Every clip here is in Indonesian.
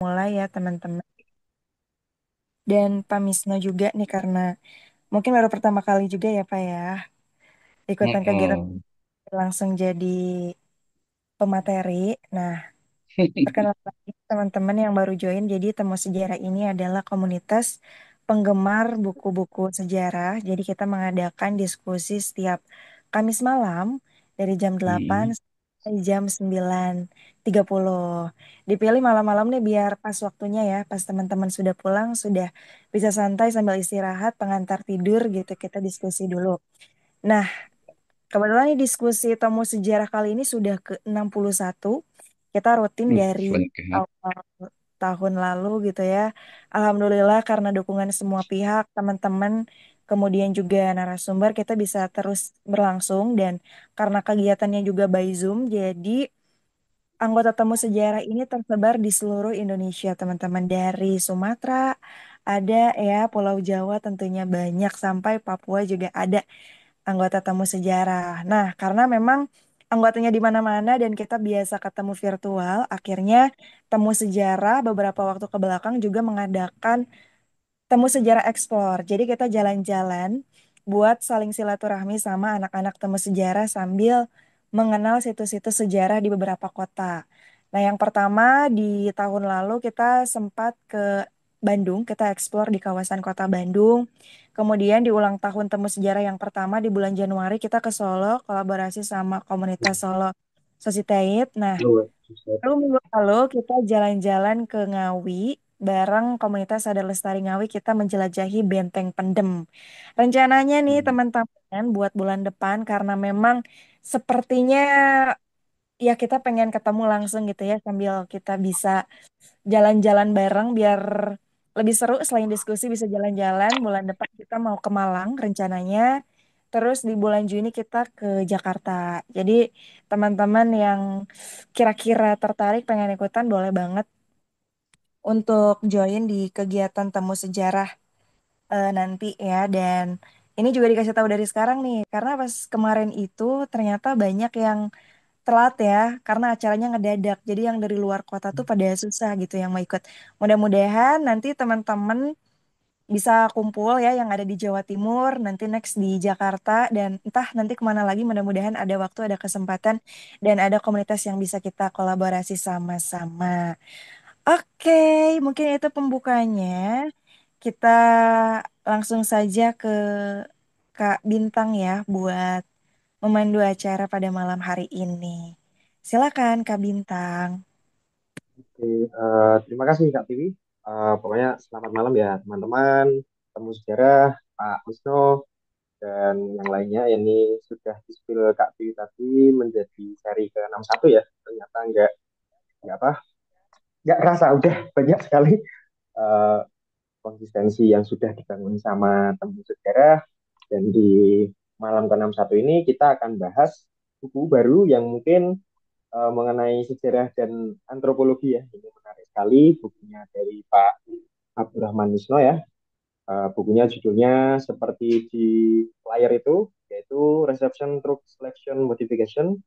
mulai ya teman-teman. Dan Pak Misno juga nih karena mungkin baru pertama kali juga ya Pak ya ikutan kegiatan Mm-mm. langsung jadi pemateri. Nah, perkenalkan lagi teman-teman yang baru join. Jadi Temu Sejarah ini adalah komunitas penggemar buku-buku sejarah. Jadi kita mengadakan diskusi setiap Kamis malam dari jam 8 Mm-mm. sampai jam 9:30. Dipilih malam-malam nih biar pas waktunya ya, pas teman-teman sudah pulang, sudah bisa santai sambil istirahat, pengantar tidur gitu, kita diskusi dulu. Nah, kebetulan nih diskusi Temu Sejarah kali ini sudah ke 61. Kita rutin dari Banyak ya. awal tahun lalu gitu ya. Alhamdulillah karena dukungan semua pihak, teman-teman, kemudian juga narasumber, kita bisa terus berlangsung. Dan karena kegiatannya juga by Zoom, jadi anggota Temu Sejarah ini tersebar di seluruh Indonesia, teman-teman. Dari Sumatera, ada ya, Pulau Jawa tentunya banyak, sampai Papua juga ada anggota tamu sejarah. Nah, karena memang anggotanya di mana-mana dan kita biasa ketemu virtual, akhirnya temu sejarah beberapa waktu ke belakang juga mengadakan temu sejarah explore. Jadi kita jalan-jalan buat saling silaturahmi sama anak-anak temu sejarah sambil mengenal situs-situs sejarah di beberapa kota. Nah, yang pertama di tahun lalu kita sempat ke Bandung, kita explore di kawasan kota Bandung. Kemudian di ulang tahun temu sejarah yang pertama di bulan Januari kita ke Solo, kolaborasi sama komunitas Solo Society. Nah, Luar biasa. lalu minggu lalu kita jalan-jalan ke Ngawi bareng komunitas Sadar Lestari Ngawi, kita menjelajahi Benteng Pendem. Rencananya nih Hmm. teman-teman buat bulan depan karena memang sepertinya ya kita pengen ketemu langsung gitu ya sambil kita bisa jalan-jalan bareng biar lebih seru, selain diskusi bisa jalan-jalan. Bulan depan kita mau ke Malang rencananya. Terus di bulan Juni kita ke Jakarta. Jadi teman-teman yang kira-kira tertarik pengen ikutan boleh banget untuk join di kegiatan Temu Sejarah nanti ya. Dan ini juga dikasih tahu dari sekarang nih, karena pas kemarin itu ternyata banyak yang telat ya, karena acaranya ngedadak. Jadi yang dari luar kota tuh pada susah gitu yang mau ikut. Mudah-mudahan nanti teman-teman bisa kumpul ya yang ada di Jawa Timur, nanti next di Jakarta, dan entah nanti kemana lagi. Mudah-mudahan ada waktu, ada kesempatan, dan ada komunitas yang bisa kita kolaborasi sama-sama. Oke, mungkin itu pembukanya. Kita langsung saja ke Kak Bintang ya buat memandu acara pada malam hari ini. Silakan Kak Bintang. Oke, terima kasih Kak Tiwi. Pokoknya selamat malam ya teman-teman, temu sejarah, Pak Wisnu, dan yang lainnya. Ini sudah di-spill Kak Tiwi tadi menjadi seri ke-61 ya. Ternyata nggak apa, nggak kerasa udah banyak sekali eh, konsistensi yang sudah dibangun sama temu sejarah. Dan di malam ke-61 ini kita akan bahas buku baru yang mungkin mengenai sejarah dan antropologi ya. Ini menarik sekali bukunya dari Pak Abdurrahman Misno ya. Bukunya judulnya seperti di layar itu, yaitu Reception Truth Selection Modification.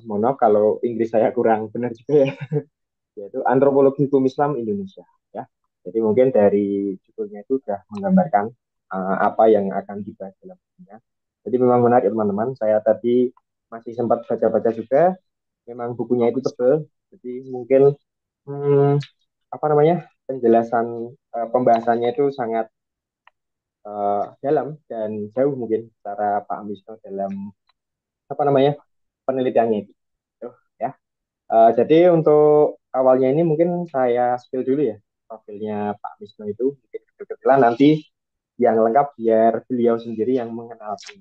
Mohon maaf kalau Inggris saya kurang benar juga ya, yaitu Antropologi Hukum Islam Indonesia ya. Jadi mungkin dari judulnya itu sudah menggambarkan apa yang akan dibahas dalam bukunya. Jadi memang menarik teman-teman. Saya tadi masih sempat baca-baca juga. Memang bukunya itu tebal. Jadi mungkin hmm, apa namanya penjelasan pembahasannya itu sangat dalam dan jauh mungkin cara Pak Amisno dalam apa namanya penelitiannya itu. Tuh, ya. Jadi untuk awalnya ini mungkin saya spill dulu ya profilnya Pak Amisno itu mungkin kecil-kecilan, nanti yang lengkap biar beliau sendiri yang mengenalkan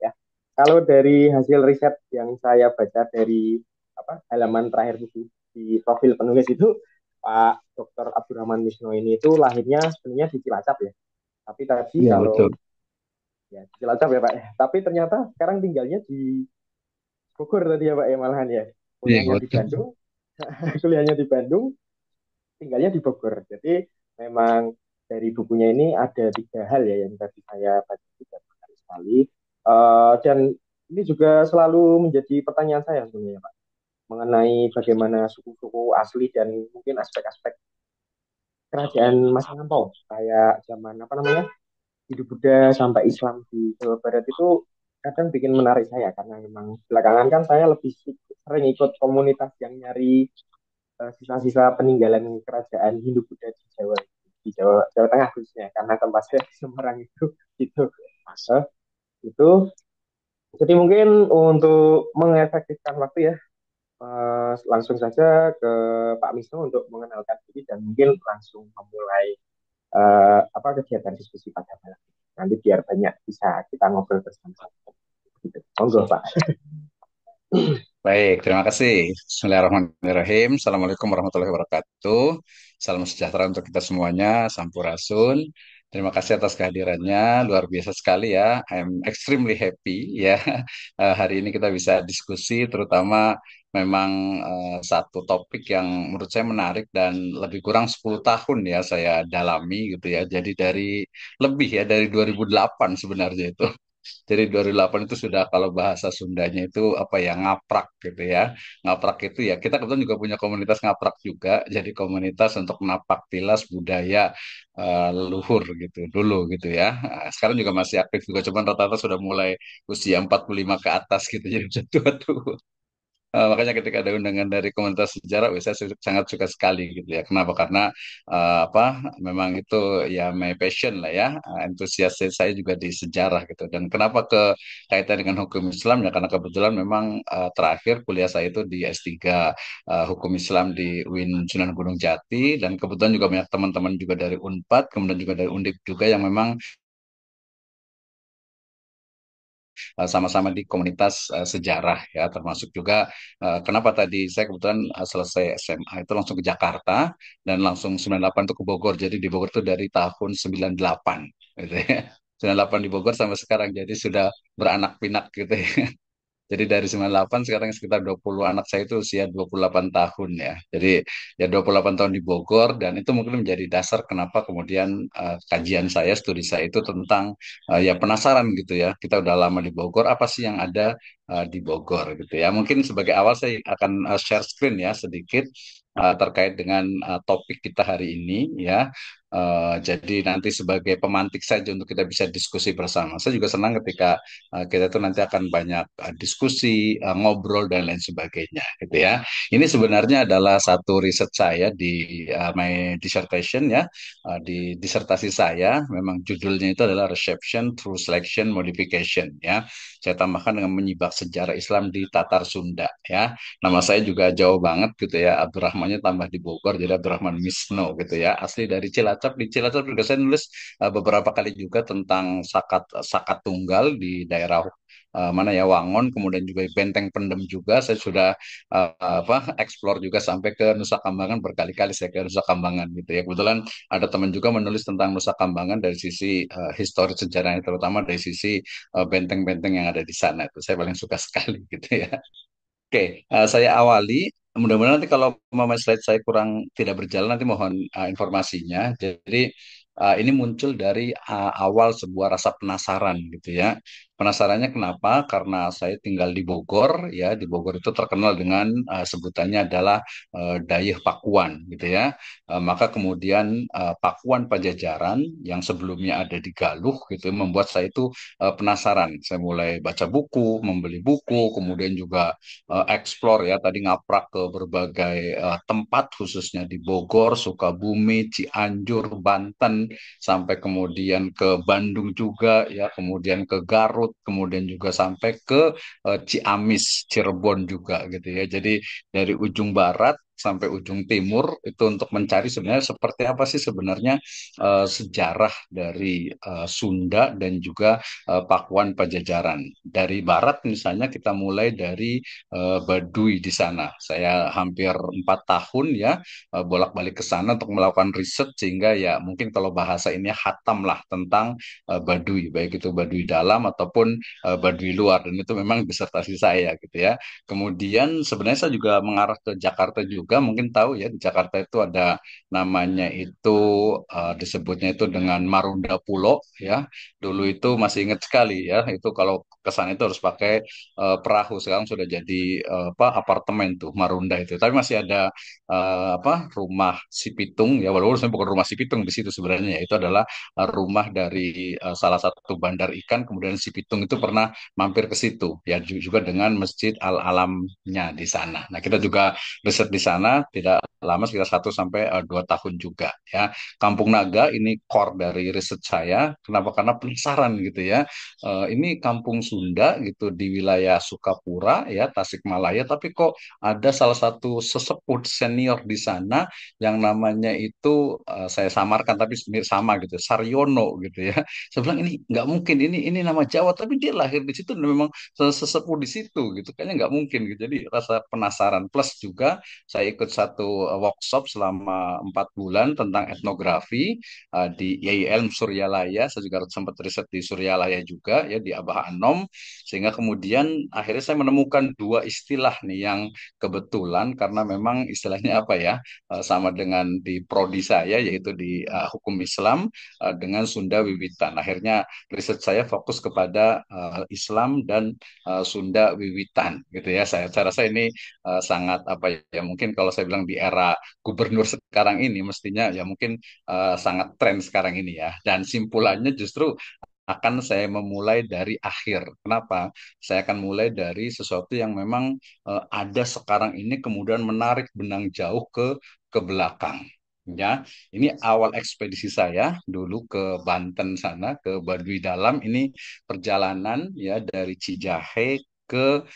ya. Kalau dari hasil riset yang saya baca dari apa halaman terakhir buku di profil penulis itu, Pak Dr. Abdurrahman Misno ini itu lahirnya sebenarnya di Cilacap ya. Tapi tadi Iya kalau betul. ya di Cilacap ya Pak ya. Tapi ternyata sekarang tinggalnya di Bogor tadi ya Pak ya, malahan ya. Iya Kuliahnya di betul. Bandung, kuliahnya di Bandung, tinggalnya di Bogor. Jadi memang dari bukunya ini ada tiga hal ya yang tadi saya baca juga menarik sekali. Dan ini juga selalu menjadi pertanyaan saya sebenarnya Pak. mengenai bagaimana suku-suku asli dan mungkin aspek-aspek kerajaan masa lampau kayak zaman apa namanya Hindu Buddha sampai Islam di Jawa Barat itu kadang bikin menarik saya karena memang belakangan kan saya lebih sering ikut komunitas yang nyari sisa-sisa peninggalan kerajaan Hindu Buddha di Jawa Jawa Tengah khususnya karena tempat saya di Semarang itu gitu. Eh, itu jadi mungkin untuk mengefektifkan waktu ya langsung saja ke Pak Misno untuk mengenalkan diri dan mungkin langsung memulai apa kegiatan diskusi pada malam ini. Nanti biar banyak bisa kita ngobrol bersama-sama. Gitu. Monggo Pak. Baik, terima kasih. Bismillahirrahmanirrahim. Assalamualaikum warahmatullahi wabarakatuh. Salam sejahtera untuk kita semuanya. Sampurasun. Terima kasih atas kehadirannya. Luar biasa sekali ya. I'm extremely happy ya. Hari ini kita bisa diskusi, terutama memang satu topik yang menurut saya menarik dan lebih kurang 10 tahun ya saya dalami gitu ya. Jadi lebih ya dari 2008 sebenarnya itu. Jadi 2008 itu sudah kalau bahasa Sundanya itu apa ya ngaprak gitu ya. Ngaprak itu ya kita kebetulan juga punya komunitas ngaprak juga. Jadi komunitas untuk napak tilas budaya leluhur gitu dulu gitu ya. Sekarang juga masih aktif juga cuman rata-rata sudah mulai usia 45 ke atas gitu jadi udah tua-tua. Makanya ketika ada undangan dari komunitas sejarah, wih, saya sangat suka sekali gitu ya. Kenapa? Karena apa? Memang itu ya my passion lah ya. Antusias saya juga di sejarah gitu. Dan kenapa ke kaitan dengan hukum Islam ya? Karena kebetulan memang terakhir kuliah saya itu di S3 Hukum Islam di UIN Sunan Gunung Jati dan kebetulan juga banyak teman-teman juga dari Unpad, kemudian juga dari Undip juga yang memang sama-sama di komunitas sejarah ya termasuk juga kenapa tadi saya kebetulan selesai SMA itu langsung ke Jakarta dan langsung 98 itu ke Bogor jadi di Bogor itu dari tahun 98 gitu ya 98 di Bogor sampai sekarang jadi sudah beranak pinak gitu ya. Jadi dari 98 sekarang sekitar 20 anak saya itu usia 28 tahun ya. Jadi ya 28 tahun di Bogor dan itu mungkin menjadi dasar kenapa kemudian kajian saya, studi saya itu tentang ya penasaran gitu ya. Kita udah lama di Bogor, apa sih yang ada di Bogor gitu ya. Mungkin sebagai awal saya akan share screen ya sedikit terkait dengan topik kita hari ini ya. Jadi nanti sebagai pemantik saja untuk kita bisa diskusi bersama. Saya juga senang ketika kita tuh nanti akan banyak diskusi, ngobrol dan lain sebagainya, gitu ya. Ini sebenarnya adalah satu riset saya di my dissertation ya, di disertasi saya. Memang judulnya itu adalah Reception Through Selection Modification ya. Saya tambahkan dengan menyibak sejarah Islam di Tatar Sunda ya. Nama saya juga jauh banget gitu ya. Abdurrahmannya tambah di Bogor jadi Abdurrahman Misno gitu ya. Asli dari Cilacap. Di Cilacap juga saya nulis beberapa kali juga tentang Sakat Sakat Tunggal di daerah mana ya Wangon, kemudian juga Benteng Pendem juga saya sudah explore juga sampai ke Nusa Kambangan berkali-kali saya ke Nusa Kambangan gitu ya. Kebetulan ada teman juga menulis tentang Nusa Kambangan dari sisi historis sejarahnya terutama dari sisi benteng-benteng yang ada di sana itu saya paling suka sekali gitu ya. Oke, saya awali. Mudah-mudahan nanti kalau mama slide saya kurang tidak berjalan, nanti mohon informasinya. Jadi ini muncul dari awal sebuah rasa penasaran gitu ya. Penasarannya kenapa? Karena saya tinggal di Bogor ya. Di Bogor itu terkenal dengan sebutannya adalah Dayeuh Pakuan gitu ya. Maka kemudian Pakuan Pajajaran yang sebelumnya ada di Galuh gitu membuat saya itu penasaran. Saya mulai baca buku, membeli buku, kemudian juga explore ya tadi ngaprak ke berbagai tempat khususnya di Bogor, Sukabumi, Cianjur, Banten sampai kemudian ke Bandung juga ya, kemudian ke Garut, kemudian juga sampai ke Ciamis, Cirebon juga gitu ya. Jadi dari ujung barat sampai ujung timur itu untuk mencari sebenarnya seperti apa sih sebenarnya sejarah dari Sunda dan juga Pakuan Pajajaran. Dari barat misalnya kita mulai dari Baduy di sana. Saya hampir 4 tahun ya bolak-balik ke sana untuk melakukan riset sehingga ya mungkin kalau bahasa ini hatam lah tentang Baduy, baik itu Baduy dalam ataupun Baduy luar dan itu memang disertasi saya gitu ya. Kemudian sebenarnya saya juga mengarah ke Jakarta juga juga mungkin tahu ya di Jakarta itu ada namanya itu disebutnya itu dengan Marunda Pulo ya. Dulu itu masih ingat sekali ya, itu kalau ke sana itu harus pakai perahu. Sekarang sudah jadi apa apartemen tuh Marunda itu. Tapi masih ada apa rumah si Pitung ya, walaupun sebenarnya bukan rumah si Pitung di situ sebenarnya ya. Itu adalah rumah dari salah satu bandar ikan. Kemudian si Pitung itu pernah mampir ke situ ya, juga dengan Masjid Al Alamnya di sana. Nah, kita juga riset di sana tidak lama, sekitar 1 sampai 2 tahun juga ya. Kampung Naga ini core dari riset saya. Kenapa? Karena penasaran gitu ya. Ini kampung Sunda gitu di wilayah Sukapura ya, Tasikmalaya, tapi kok ada salah satu sesepuh senior di sana yang namanya itu saya samarkan tapi mirip sama gitu, Saryono gitu ya. Saya bilang ini nggak mungkin, ini nama Jawa tapi dia lahir di situ dan memang sesepuh di situ gitu, kayaknya nggak mungkin gitu. Jadi rasa penasaran plus juga saya ikut satu workshop selama 4 bulan tentang etnografi di IAIN Suryalaya. Saya juga sempat riset di Suryalaya juga ya, di Abah Anom, sehingga kemudian akhirnya saya menemukan dua istilah nih yang kebetulan karena memang istilahnya apa ya, sama dengan di prodi saya yaitu di hukum Islam dengan Sunda Wiwitan. Akhirnya riset saya fokus kepada Islam dan Sunda Wiwitan gitu ya. Saya rasa ini sangat apa ya, mungkin kalau saya bilang di era gubernur sekarang ini mestinya ya mungkin sangat tren sekarang ini ya. Dan simpulannya justru akan saya memulai dari akhir. Kenapa? Saya akan mulai dari sesuatu yang memang ada sekarang ini kemudian menarik benang jauh ke belakang. Ya, ini awal ekspedisi saya dulu ke Banten sana, ke Baduy Dalam. Ini perjalanan ya dari Cijahe ke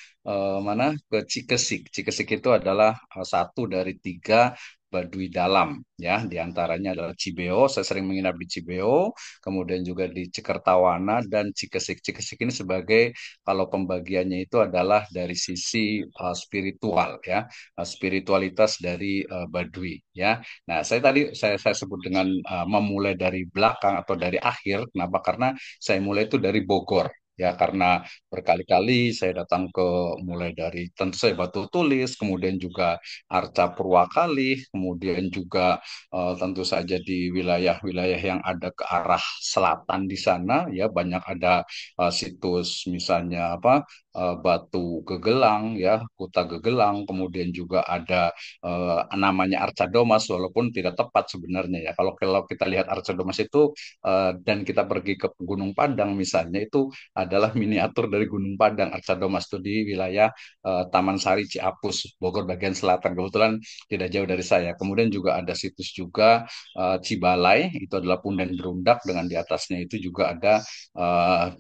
mana? Ke Cikesik. Cikesik itu adalah satu dari 3 Baduy Dalam ya, diantaranya adalah Cibeo. Saya sering menginap di Cibeo, kemudian juga di Cikertawana dan Cikesik. Cikesik ini sebagai, kalau pembagiannya itu adalah dari sisi spiritual ya, spiritualitas dari Baduy ya. Nah, saya sebut dengan memulai dari belakang atau dari akhir. Kenapa? Karena saya mulai itu dari Bogor. Ya, karena berkali-kali saya datang ke, mulai dari tentu saya Batu Tulis, kemudian juga Arca Purwakalih, kemudian juga tentu saja di wilayah-wilayah yang ada ke arah selatan di sana ya, banyak ada situs misalnya apa, Batu Gegelang ya, Kuta Gegelang, kemudian juga ada namanya Arca Domas, walaupun tidak tepat sebenarnya ya. Kalau kita lihat Arca Domas itu dan kita pergi ke Gunung Padang misalnya, itu adalah miniatur dari Gunung Padang. Arca Domas itu di wilayah Taman Sari Ciapus, Bogor bagian selatan. Kebetulan tidak jauh dari saya. Kemudian juga ada situs juga Cibalai, itu adalah punden berundak dengan di atasnya itu juga ada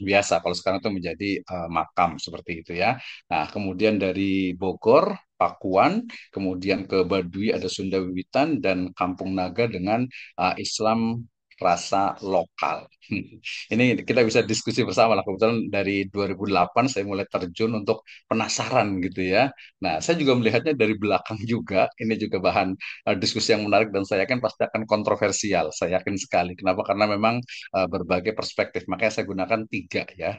biasa. Kalau sekarang itu menjadi makam seperti itu ya. Nah, kemudian dari Bogor, Pakuan, kemudian ke Baduy ada Sunda Wiwitan dan Kampung Naga dengan Islam rasa lokal. Ini kita bisa diskusi bersama lah. Kebetulan dari 2008 saya mulai terjun untuk penasaran gitu ya. Nah, saya juga melihatnya dari belakang juga. Ini juga bahan diskusi yang menarik dan saya yakin pasti akan kontroversial. Saya yakin sekali. Kenapa? Karena memang berbagai perspektif. Makanya saya gunakan 3 ya.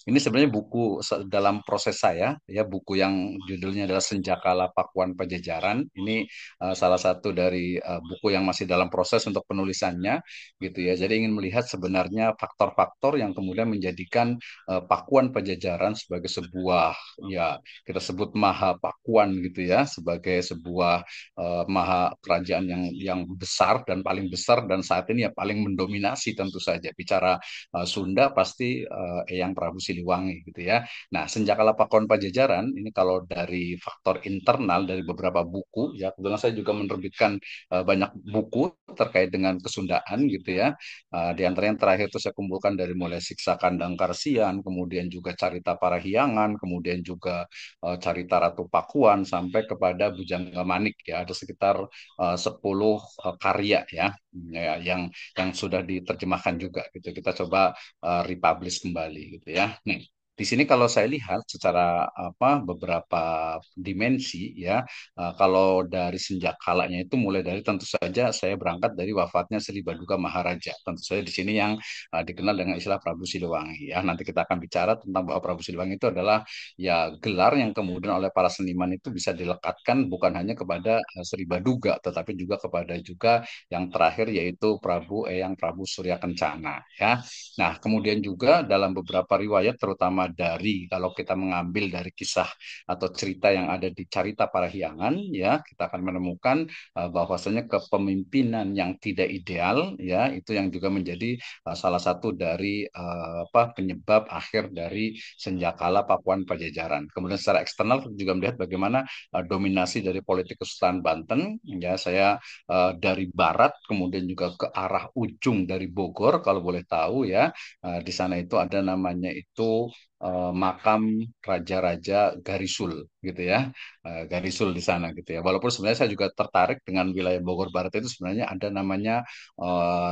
Ini sebenarnya buku dalam proses saya ya, buku yang judulnya adalah Senjakala Pakuan Pajajaran. Ini salah satu dari buku yang masih dalam proses untuk penulisannya gitu ya. Jadi ingin melihat sebenarnya faktor-faktor yang kemudian menjadikan Pakuan Pajajaran sebagai sebuah, ya kita sebut Maha Pakuan gitu ya, sebagai sebuah maha kerajaan yang besar dan paling besar dan saat ini ya paling mendominasi tentu saja. Bicara Sunda pasti Eyang Prabu Siliwangi gitu ya. Nah, Senjakala Pakuan Pajajaran ini kalau dari faktor internal dari beberapa buku ya, kebetulan saya juga menerbitkan banyak buku terkait dengan kesundaan gitu ya. Di antara yang terakhir itu saya kumpulkan dari mulai Siksa Kandang Karsian, kemudian juga Carita Parahyangan, kemudian juga Carita Ratu Pakuan sampai kepada Bujangga Manik ya. Ada sekitar 10 karya ya yang sudah diterjemahkan juga gitu. Kita coba republish kembali gitu ya. Nih. Di sini kalau saya lihat secara apa beberapa dimensi ya, kalau dari sejak kalanya itu mulai dari tentu saja saya berangkat dari wafatnya Sri Baduga Maharaja. Tentu saja di sini yang dikenal dengan istilah Prabu Siliwangi ya. Nanti kita akan bicara tentang bahwa Prabu Siliwangi itu adalah ya gelar yang kemudian oleh para seniman itu bisa dilekatkan bukan hanya kepada Sri Baduga tetapi juga kepada juga yang terakhir yaitu Prabu Surya Kencana ya. Nah, kemudian juga dalam beberapa riwayat terutama dari kalau kita mengambil dari kisah atau cerita yang ada di Carita Parahyangan ya, kita akan menemukan bahwasanya kepemimpinan yang tidak ideal ya itu yang juga menjadi salah satu dari apa penyebab akhir dari senjakala Pakuan Pajajaran. Kemudian secara eksternal kita juga melihat bagaimana dominasi dari politik Kesultanan Banten ya saya dari barat kemudian juga ke arah ujung dari Bogor kalau boleh tahu ya. Di sana itu ada namanya itu makam Raja-Raja Garisul gitu ya. Garisul di sana gitu ya. Walaupun sebenarnya saya juga tertarik dengan wilayah Bogor Barat itu sebenarnya ada namanya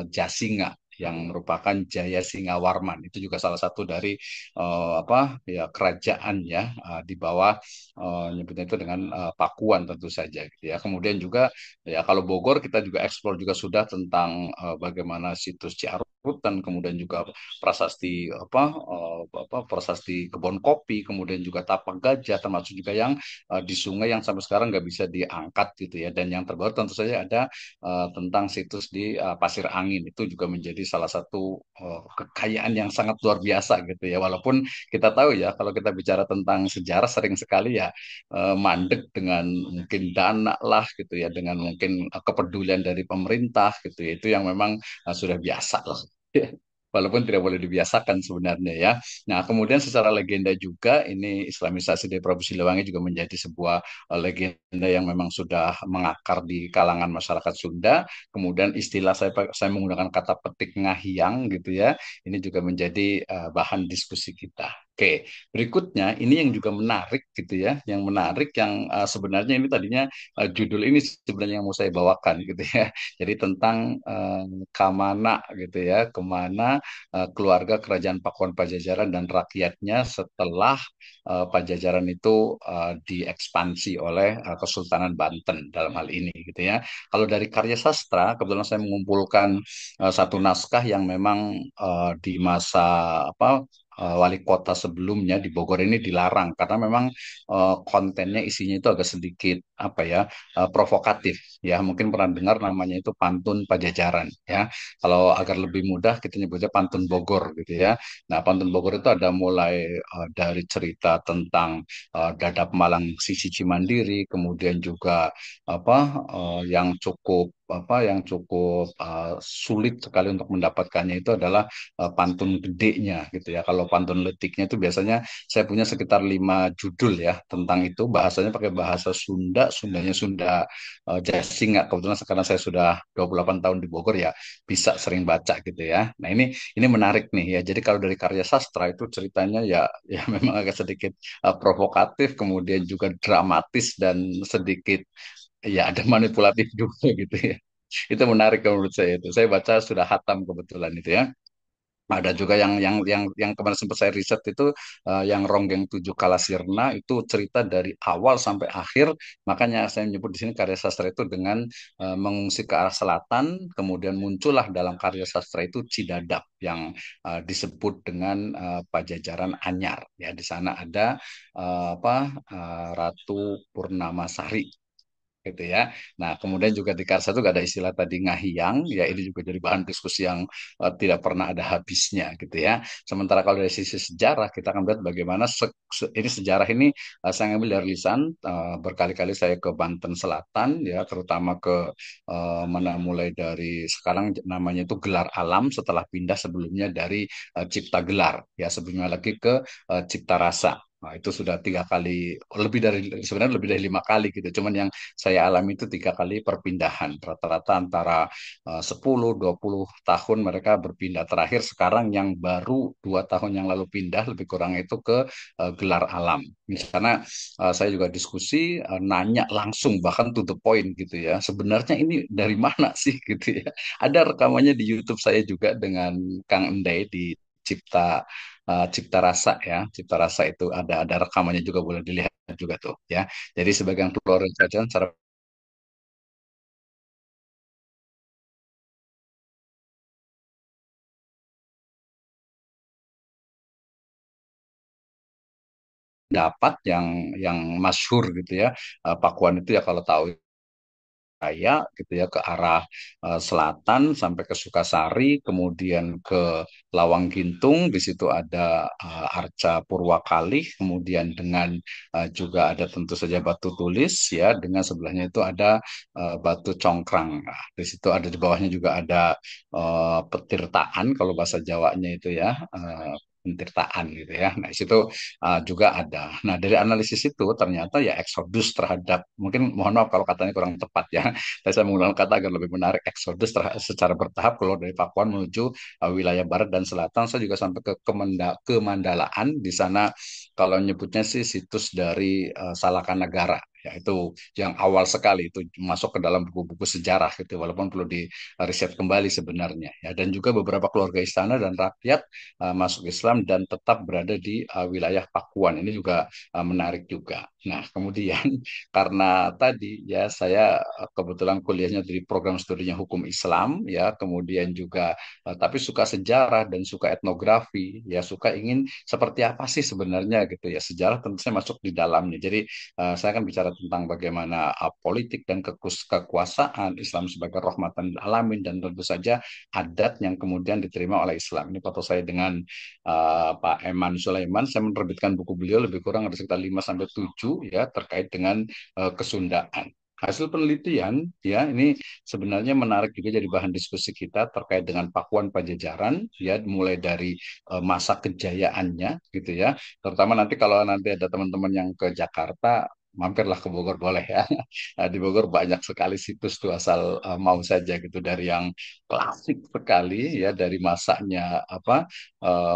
Jasinga yang merupakan Jaya Singa Warman itu juga salah satu dari apa ya kerajaan ya di bawah nyebutnya itu dengan Pakuan tentu saja gitu ya. Kemudian juga ya kalau Bogor kita juga eksplor juga sudah tentang bagaimana situs Ciarutan, kemudian juga prasasti apa prasasti kebun kopi, kemudian juga tapak gajah, termasuk juga yang di sungai yang sampai sekarang nggak bisa diangkat gitu ya. Dan yang terbaru tentu saja ada tentang situs di Pasir Angin itu juga menjadi salah satu kekayaan yang sangat luar biasa gitu ya. Walaupun kita tahu ya kalau kita bicara tentang sejarah sering sekali ya mandek dengan mungkin dana lah gitu ya, dengan mungkin kepedulian dari pemerintah gitu ya, itu yang memang sudah biasa lah. Walaupun tidak boleh dibiasakan sebenarnya ya. Nah, kemudian secara legenda juga ini Islamisasi dari Prabu Siliwangi juga menjadi sebuah legenda yang memang sudah mengakar di kalangan masyarakat Sunda. Kemudian istilah saya menggunakan kata petik ngahiang gitu ya. Ini juga menjadi bahan diskusi kita. Oke, berikutnya ini yang juga menarik gitu ya, yang menarik yang sebenarnya ini tadinya judul ini sebenarnya yang mau saya bawakan gitu ya. Jadi tentang Kamana gitu ya, kemana keluarga Kerajaan Pakuan Pajajaran dan rakyatnya setelah Pajajaran itu diekspansi oleh Kesultanan Banten dalam hal ini gitu ya. Kalau dari karya sastra, kebetulan saya mengumpulkan satu naskah yang memang di masa apa wali kota sebelumnya di Bogor ini dilarang karena memang kontennya isinya itu agak sedikit apa ya provokatif ya mungkin pernah dengar namanya itu pantun Pajajaran ya kalau agar lebih mudah kita nyebutnya pantun Bogor gitu ya. Nah pantun Bogor itu ada mulai dari cerita tentang Dadap Malang Sisi Cimandiri kemudian juga apa yang cukup sulit sekali untuk mendapatkannya itu adalah pantun gedenya gitu ya. Kalau pantun letiknya itu biasanya saya punya sekitar 5 judul ya tentang itu bahasanya pakai bahasa Sunda, Sundanya Sunda Jasing nggak kebetulan sekarang saya sudah 28 tahun di Bogor ya bisa sering baca gitu ya. Nah ini menarik nih ya. Jadi kalau dari karya sastra itu ceritanya ya ya memang agak sedikit provokatif, kemudian juga dramatis dan sedikit ya ada manipulatif juga gitu ya. Itu menarik kalau menurut saya itu. Saya baca sudah hatam kebetulan itu ya. Ada juga yang kemarin sempat saya riset itu yang Ronggeng Tujuh Kalasirna itu cerita dari awal sampai akhir. Makanya saya menyebut di sini karya sastra itu dengan mengungsi ke arah selatan, kemudian muncullah dalam karya sastra itu Cidadap yang disebut dengan Pajajaran Anyar. Ya di sana ada Ratu Purnamasari gitu ya. Nah, kemudian juga di Karsa itu ada istilah tadi ngahiang, ya ini juga jadi bahan diskusi yang tidak pernah ada habisnya gitu ya. Sementara kalau dari sisi sejarah kita akan lihat bagaimana ini sejarah ini saya ambil dari lisan berkali-kali saya ke Banten Selatan ya, terutama ke mana mulai dari sekarang namanya itu Gelar Alam setelah pindah sebelumnya dari Cipta Gelar ya sebelumnya lagi ke Cipta Rasa. Nah, itu sudah 3 kali, lebih dari sebenarnya lebih dari 5 kali gitu. Cuman yang saya alami itu 3 kali perpindahan. Rata-rata antara 10-20 tahun mereka berpindah. Terakhir sekarang yang baru 2 tahun yang lalu pindah lebih kurang itu ke Gelar Alam. Misalnya saya juga diskusi, nanya langsung bahkan to the point gitu ya. Sebenarnya ini dari mana sih gitu ya. Ada rekamannya di YouTube saya juga dengan Kang Endai di Cipta Cipta Rasa ya. Cipta Rasa itu ada rekamannya juga, boleh dilihat juga tuh ya. Jadi sebagian keluarga kerajaan secara dapat yang masyhur gitu ya. Pakuan itu ya kalau tahu Raya gitu ya ke arah selatan sampai ke Sukasari, kemudian ke Lawang Gintung, di situ ada Arca Purwakalih, kemudian dengan juga ada tentu saja Batu Tulis ya, dengan sebelahnya itu ada Batu Congkrang. Nah, di situ ada di bawahnya juga ada Petirtaan kalau bahasa Jawanya itu ya. Pentirtaan gitu ya. Nah, di situ juga ada. Nah, dari analisis itu ternyata ya eksodus terhadap, mungkin mohon maaf kalau katanya kurang tepat ya, tapi saya menggunakan kata agar lebih menarik, eksodus secara bertahap keluar dari Pakuan menuju wilayah barat dan selatan. Saya juga sampai ke Kemandalaan. Di sana kalau nyebutnya sih situs dari Salakan Negara. Ya, itu yang awal sekali itu masuk ke dalam buku-buku sejarah gitu, walaupun perlu di riset kembali sebenarnya ya. Dan juga beberapa keluarga istana dan rakyat masuk Islam dan tetap berada di wilayah Pakuan. Ini juga menarik juga. Nah, kemudian karena tadi ya saya kebetulan kuliahnya dari program studinya hukum Islam ya, kemudian juga tapi suka sejarah dan suka etnografi ya, suka ingin seperti apa sih sebenarnya gitu ya, sejarah tentu saya masuk di dalamnya. Jadi saya akan bicara tentang bagaimana politik dan kekuasaan Islam sebagai rahmatan lil alamin, dan tentu saja adat yang kemudian diterima oleh Islam. Ini foto saya dengan Pak Eman Sulaiman. Saya menerbitkan buku beliau lebih kurang ada sekitar 5 sampai 7 ya, terkait dengan kesundaan. Hasil penelitian ya ini sebenarnya menarik juga jadi bahan diskusi kita terkait dengan Pakuan Pajajaran ya, mulai dari masa kejayaannya gitu ya. Terutama nanti kalau nanti ada teman-teman yang ke Jakarta, mampirlah ke Bogor boleh ya. Nah, di Bogor banyak sekali situs tuh, asal mau saja gitu, dari yang klasik sekali ya, dari masanya apa,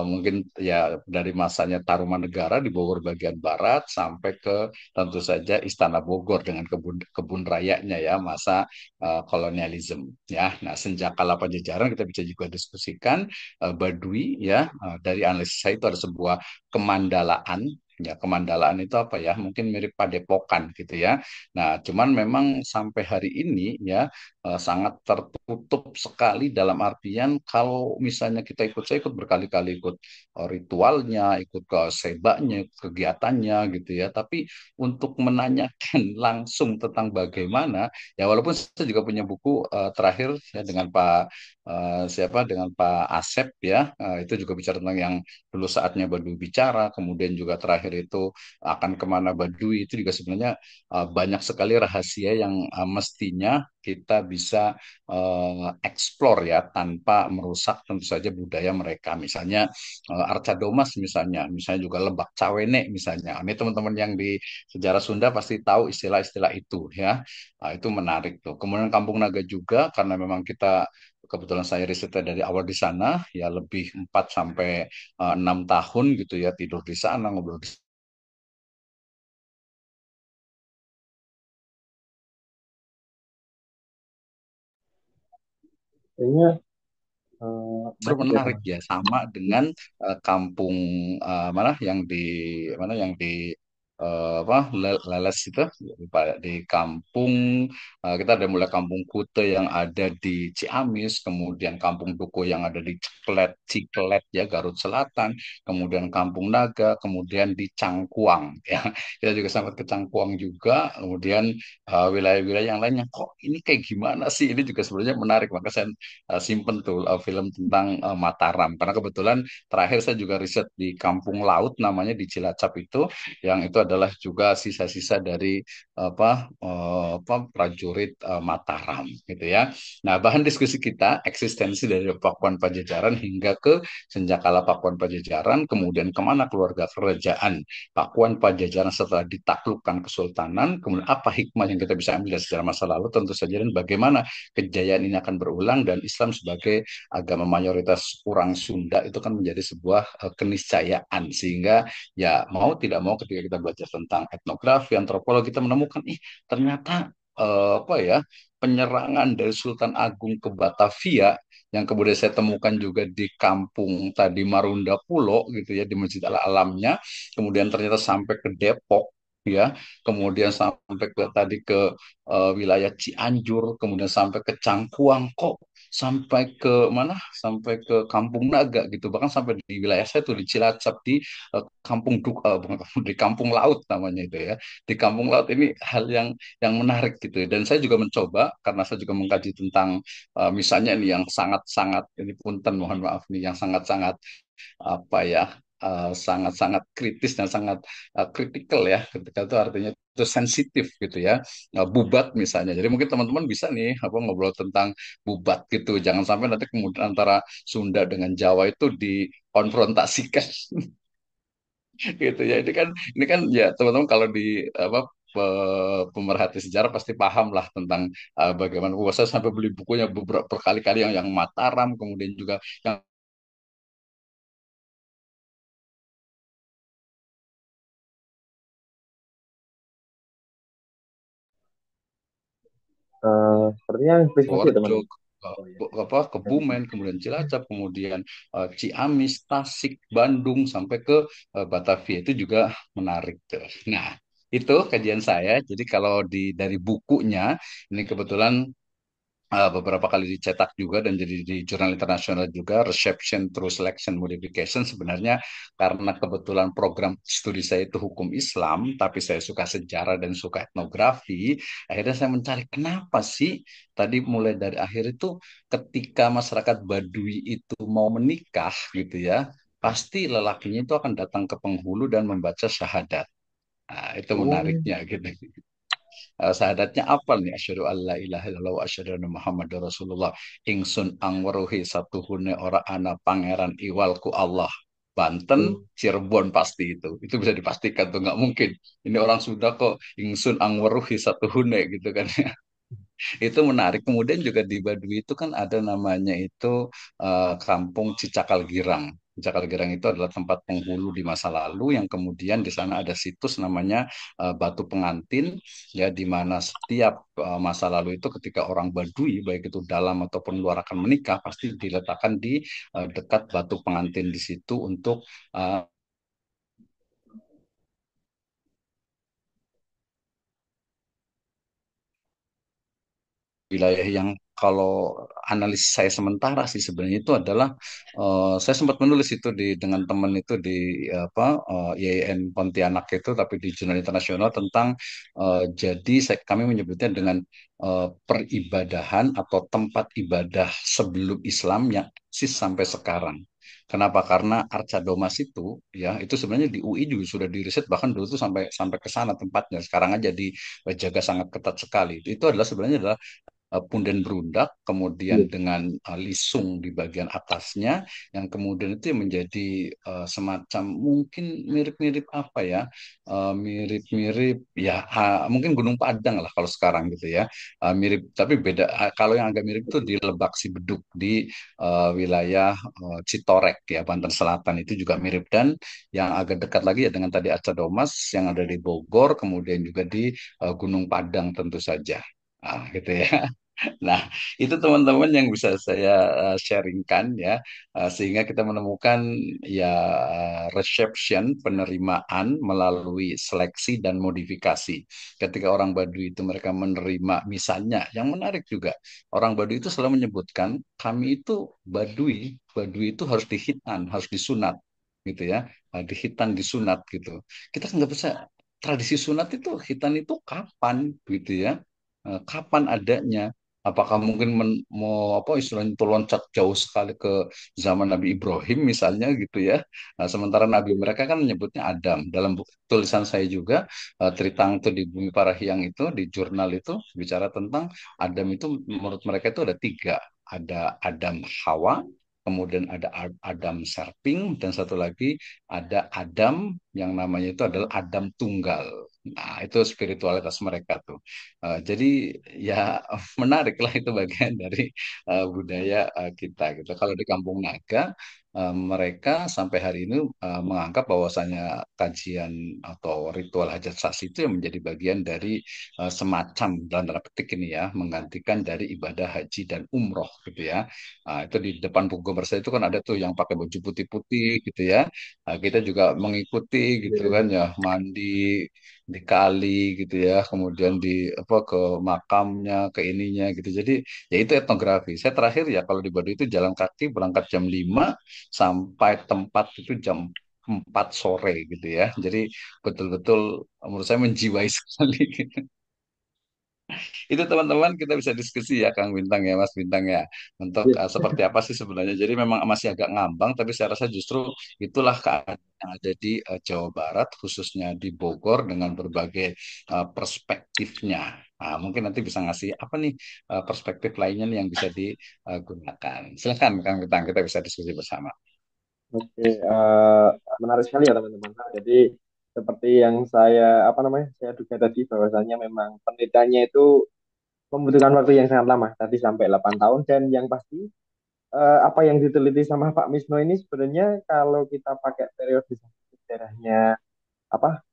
mungkin ya dari masanya Tarumanegara di Bogor bagian barat sampai ke tentu saja Istana Bogor dengan kebun kebun rayanya ya, masa kolonialisme ya. Nah, sejak kala Pajajaran kita bisa juga diskusikan Baduy ya. Dari analisis saya itu ada sebuah kemandalaan. Ya, kemandalaan itu apa ya? Mungkin mirip Padepokan gitu ya. Nah, cuman memang sampai hari ini ya sangat tertutup sekali, dalam artian kalau misalnya kita ikut, saya ikut berkali-kali ikut ritualnya, ikut ke sebaknya, kegiatannya gitu ya. Tapi untuk menanyakan langsung tentang bagaimana, ya walaupun saya juga punya buku terakhir ya dengan Pak siapa, dengan Pak Asep ya, itu juga bicara tentang yang dulu saatnya Baduy bicara, kemudian juga terakhir itu akan kemana Baduy, itu juga sebenarnya banyak sekali rahasia yang mestinya kita bisa explore ya, tanpa merusak tentu saja budaya mereka. Misalnya Arca Domas misalnya juga Lebak Cawene misalnya. Ini teman-teman yang di sejarah Sunda pasti tahu istilah-istilah itu ya. Nah, itu menarik tuh. Kemudian Kampung Naga juga, karena memang kita kebetulan saya risetnya dari awal di sana ya, lebih 4 sampai 6 tahun gitu ya, tidur di sana, ngobrol di Kayaknya justru banyak ya menarik teman. ya, sama dengan kampung mana yang di apa Leles itu, di kampung kita ada mulai kampung Kute yang ada di Ciamis, kemudian kampung Duko yang ada di Ciklet ya, Garut Selatan, kemudian kampung Naga, kemudian di Cangkuang ya, kita juga sampai ke Cangkuang juga, kemudian wilayah-wilayah yang lainnya kok ini kayak gimana sih, ini juga sebenarnya menarik. Maka saya simpen tuh film tentang Mataram, karena kebetulan terakhir saya juga riset di Kampung Laut namanya, di Cilacap itu, yang itu adalah juga sisa-sisa dari apa prajurit Mataram gitu ya. Nah, bahan diskusi kita eksistensi dari Pakuan Pajajaran hingga ke senjakala Pakuan Pajajaran, kemudian kemana keluarga kerajaan Pakuan Pajajaran setelah ditaklukkan kesultanan, kemudian apa hikmah yang kita bisa ambil dari sejarah masa lalu tentu saja, dan bagaimana kejayaan ini akan berulang, dan Islam sebagai agama mayoritas orang Sunda itu kan menjadi sebuah keniscayaan, sehingga ya mau tidak mau ketika kita belajar tentang etnografi, antropologi, kita menemukan ternyata apa ya, penyerangan dari Sultan Agung ke Batavia yang kemudian saya temukan juga di kampung tadi Marunda Pulo gitu ya, di Masjid Al Alamnya, kemudian ternyata sampai ke Depok ya, kemudian sampai ke tadi ke wilayah Cianjur, kemudian sampai ke Cangkuang, kok sampai ke mana? Sampai ke Kampung Naga gitu, bahkan sampai di wilayah saya tuh di Cilacap di bukan di Kampung Laut namanya itu ya. Di Kampung Laut ini hal yang menarik gitu ya. Dan saya juga mencoba karena saya juga mengkaji tentang misalnya ini yang sangat-sangat ini punten mohon maaf nih yang sangat-sangat apa ya sangat-sangat kritis dan sangat kritikal ya ketika itu artinya itu sensitif gitu ya. Bubat misalnya jadi mungkin teman-teman bisa nih apa ngobrol tentang bubat gitu jangan sampai nanti kemudian antara Sunda dengan Jawa itu dikonfrontasikan gitu ya ini kan ya teman-teman kalau di apa pemerhati sejarah pasti paham lah tentang bagaimana saya sampai beli bukunya beberapa berkali-kali yang Mataram kemudian juga yang Sepertinya privasi ya Purworejo, teman-teman. ke- Oh ya. apa Kebumen, kemudian Cilacap, kemudian Ciamis, Tasik, Bandung sampai ke Batavia itu juga menarik tuh. Nah, itu kajian saya. Jadi kalau dari bukunya ini kebetulan beberapa kali dicetak juga dan jadi di jurnal internasional juga Reception through Selection Modification sebenarnya karena kebetulan program studi saya itu hukum Islam tapi saya suka sejarah dan suka etnografi akhirnya saya mencari kenapa sih tadi mulai dari akhir itu ketika masyarakat Baduy itu mau menikah gitu ya pasti lelakinya itu akan datang ke penghulu dan membaca syahadat. Nah, itu Oh, menariknya gitu. Syahadatnya apa nih? Asyhadu alla ilaha illallah wa asyhadu anna Muhammadar Rasulullah. Ingsun angweruhi satuhune ora ana pangeran iwalku Allah. Banten, oke. Cirebon pasti itu. Itu bisa dipastikan tuh nggak mungkin. Ini orang Sunda kok ingsun angweruhi satuhune gitu kan. Itu menarik. Kemudian juga di Baduy itu kan ada namanya itu Kampung Cicakal Girang. Cicakal Girang itu adalah tempat penghulu di masa lalu yang kemudian di sana ada situs namanya Batu Pengantin ya di mana setiap masa lalu itu ketika orang Baduy baik itu dalam ataupun luar akan menikah pasti diletakkan di dekat Batu Pengantin di situ untuk uh, wilayah yang kalau analis saya sementara sih sebenarnya itu adalah saya sempat menulis itu dengan teman itu di apa YIN Pontianak itu tapi di jurnal internasional tentang jadi kami menyebutnya dengan peribadahan atau tempat ibadah sebelum Islam yang eksis sampai sekarang. Kenapa? Karena Arca Domas itu ya itu sebenarnya di UI juga sudah diriset bahkan dulu tuh sampai sampai ke sana tempatnya. Sekarang aja dijaga sangat ketat sekali. Itu adalah sebenarnya adalah punden berundak, kemudian Iya. dengan lisung di bagian atasnya, yang kemudian itu menjadi semacam mungkin mirip-mirip apa ya, mirip-mirip ya mungkin Gunung Padang lah kalau sekarang gitu ya, mirip tapi beda. Kalau yang agak mirip itu di Lebak Sibeduk di wilayah Citorek ya Banten Selatan itu juga mirip dan yang agak dekat lagi ya dengan tadi Aca Domas yang ada di Bogor, kemudian juga di Gunung Padang tentu saja. Gitu ya. Nah, itu teman-teman yang bisa saya sharingkan ya, sehingga kita menemukan ya reception penerimaan melalui seleksi dan modifikasi. Ketika orang Baduy itu mereka menerima misalnya, yang menarik juga orang Baduy itu selalu menyebutkan kami itu Baduy itu harus dihitan, harus disunat gitu ya, dihitan disunat gitu. Kita kan nggak bisa tradisi sunat itu hitan itu kapan gitu ya. Kapan adanya? Apakah mungkin mau apa istilahnya itu loncat jauh sekali ke zaman Nabi Ibrahim misalnya gitu ya. Nah, sementara Nabi mereka kan menyebutnya Adam. Dalam buku tulisan saya juga Tritang itu di Bumi Parahyang itu di jurnal itu bicara tentang Adam itu menurut mereka itu ada tiga. Ada Adam Hawa, kemudian ada Adam Serping dan satu lagi ada Adam yang namanya itu adalah Adam Tunggal. Nah, itu spiritualitas mereka tuh. Jadi ya menarik lah itu bagian dari budaya kita gitu. Kalau di Kampung Naga, mereka sampai hari ini menganggap bahwasanya kajian atau ritual hajat sasi itu yang menjadi bagian dari semacam dalam tanda petik ini ya, menggantikan dari ibadah haji dan umroh gitu ya. Itu di depan Pugo Bersih itu kan ada tuh yang pakai baju putih-putih gitu ya. Kita juga mengikuti gitu kan ya, mandi di kali gitu ya, kemudian di apa ke makamnya, ke ininya gitu. Jadi ya itu etnografi. Saya terakhir ya kalau di Baduy itu jalan kaki berangkat jam 5 sampai tempat itu jam 4 sore gitu ya. Jadi betul-betul menurut saya menjiwai sekali. Itu teman-teman kita bisa diskusi ya Kang Bintang ya Mas Bintang ya untuk Iya. seperti apa sih sebenarnya. Jadi memang masih agak ngambang tapi saya rasa justru itulah keadaan yang ada di Jawa Barat khususnya di Bogor dengan berbagai perspektifnya. Nah, mungkin nanti bisa ngasih apa nih perspektif lainnya nih yang bisa digunakan. Silakan Kang Bintang kita bisa diskusi bersama. Oke, menarik sekali ya teman-teman. Nah, jadi seperti yang apa namanya, saya duga tadi bahwasannya memang penelitiannya itu membutuhkan waktu yang sangat lama, tadi sampai 8 tahun. Dan yang pasti, apa yang diteliti sama Pak Misno ini sebenarnya kalau kita pakai periode sejarahnya apa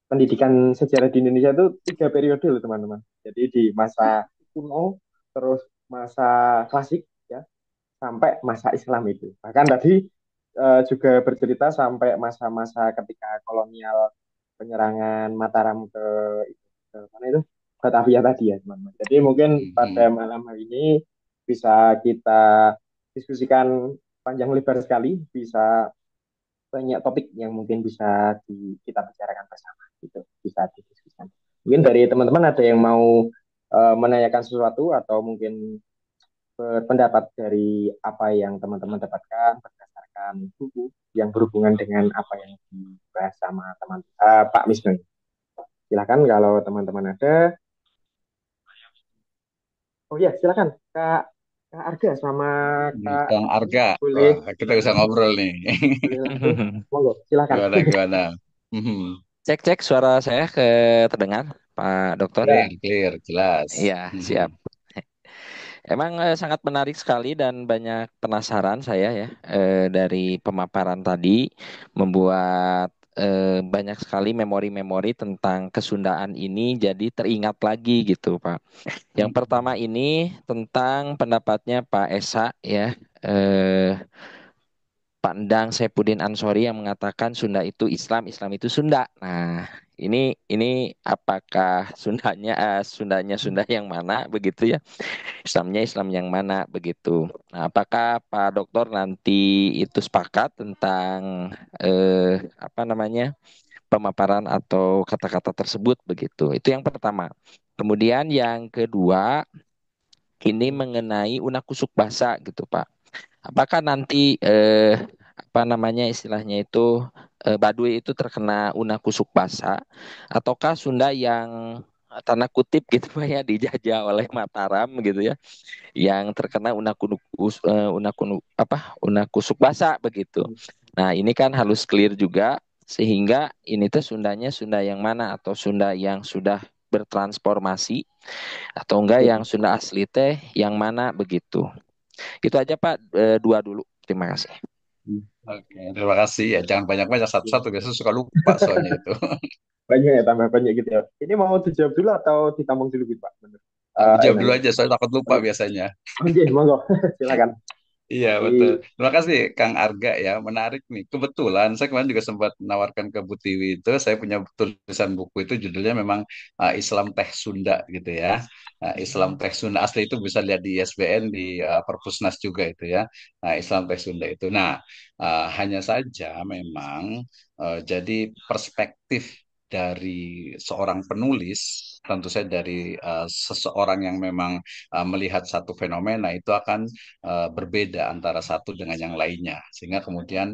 pendidikan sejarah di Indonesia itu 3 periode loh teman-teman. Jadi di masa kuno, terus masa klasik, ya, sampai masa Islam itu. Bahkan tadi juga bercerita sampai masa-masa ketika kolonial, penyerangan Mataram ke mana itu? Batavia tadi ya, teman-teman. Jadi mungkin pada Mhm. malam hari ini bisa kita diskusikan panjang lebar sekali, bisa banyak topik yang mungkin bisa kita bicarakan bersama gitu, bisa didiskusikan. Mungkin dari teman-teman ada yang mau menanyakan sesuatu atau mungkin berpendapat dari apa yang teman-teman dapatkan berdasarkan buku yang berhubungan dengan apa yang dibahas sama teman Pak Misnu. Silakan kalau teman-teman ada. Oh ya, silakan Kak Arga sama Nih, Kak Kang Tiwi, Arga, boleh wah kita bisa ngobrol nih. boleh langsung. Monggo, silakan. Gimana gimana? Mhm. Cek cek suara saya terdengar, Pak Dokter. Ya, Clear, clear, jelas. Iya, siap. Mhm. Emang sangat menarik sekali dan banyak penasaran saya ya dari pemaparan tadi membuat banyak sekali memori-memori tentang kesundaan ini jadi teringat lagi gitu, Pak. Yang pertama Mhm. ini tentang pendapatnya Pak Esa ya. eh, Pak Endang Saifuddin Ansori yang mengatakan Sunda itu Islam, Islam itu Sunda. Nah, ini apakah Sundanya Sunda yang mana begitu ya? Islamnya Islam yang mana begitu? Nah, apakah Pak Dokter nanti itu sepakat tentang apa namanya pemaparan atau kata-kata tersebut begitu? Itu yang pertama. Kemudian yang kedua ini mengenai unakusuk basa gitu Pak. Apakah nanti apa namanya istilahnya itu Baduy itu terkena unakusuk basa ataukah Sunda yang tanda kutip gitu Pak ya dijajah oleh Mataram gitu ya yang terkena unakusuk basa begitu. Nah, ini kan harus clear juga sehingga ini tuh Sundanya Sunda yang mana atau Sunda yang sudah bertransformasi atau enggak yang Sunda asli teh yang mana begitu. Itu aja Pak, dua dulu. Terima kasih. Oke, terima kasih ya. Jangan banyak-banyak satu-satu, biasanya suka lupa soalnya itu. banyak ya, tambah banyak gitu ya. Ini mau dijawab dulu atau ditampung dulu gitu Pak? Bener. Dijawab dulu Enaknya. aja, soalnya takut lupa biasanya. Oke, monggo. Silakan. Iya Jadi, betul. Terima kasih Kang Arga ya, menarik nih. Kebetulan saya kemarin juga sempat menawarkan ke Bu Tiwi itu, saya punya tulisan buku itu judulnya memang Islam Teh Sunda gitu ya. Islam Teh Sunda asli itu bisa lihat di ISBN di Perpusnas juga itu ya. Islam Teh Sunda itu. Nah, hanya saja memang jadi perspektif dari seorang penulis tentu saja dari seseorang yang memang melihat satu fenomena itu akan berbeda antara satu dengan yang lainnya. Sehingga kemudian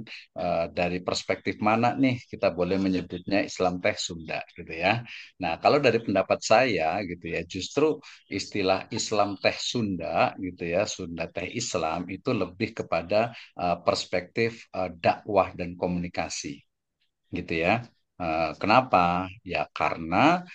dari perspektif mana nih kita boleh menyebutnya Islam teh Sunda gitu ya. Nah, kalau dari pendapat saya gitu ya, justru istilah Islam teh Sunda gitu ya, Sunda teh Islam itu lebih kepada perspektif dakwah dan komunikasi. gitu ya. Kenapa? Ya karena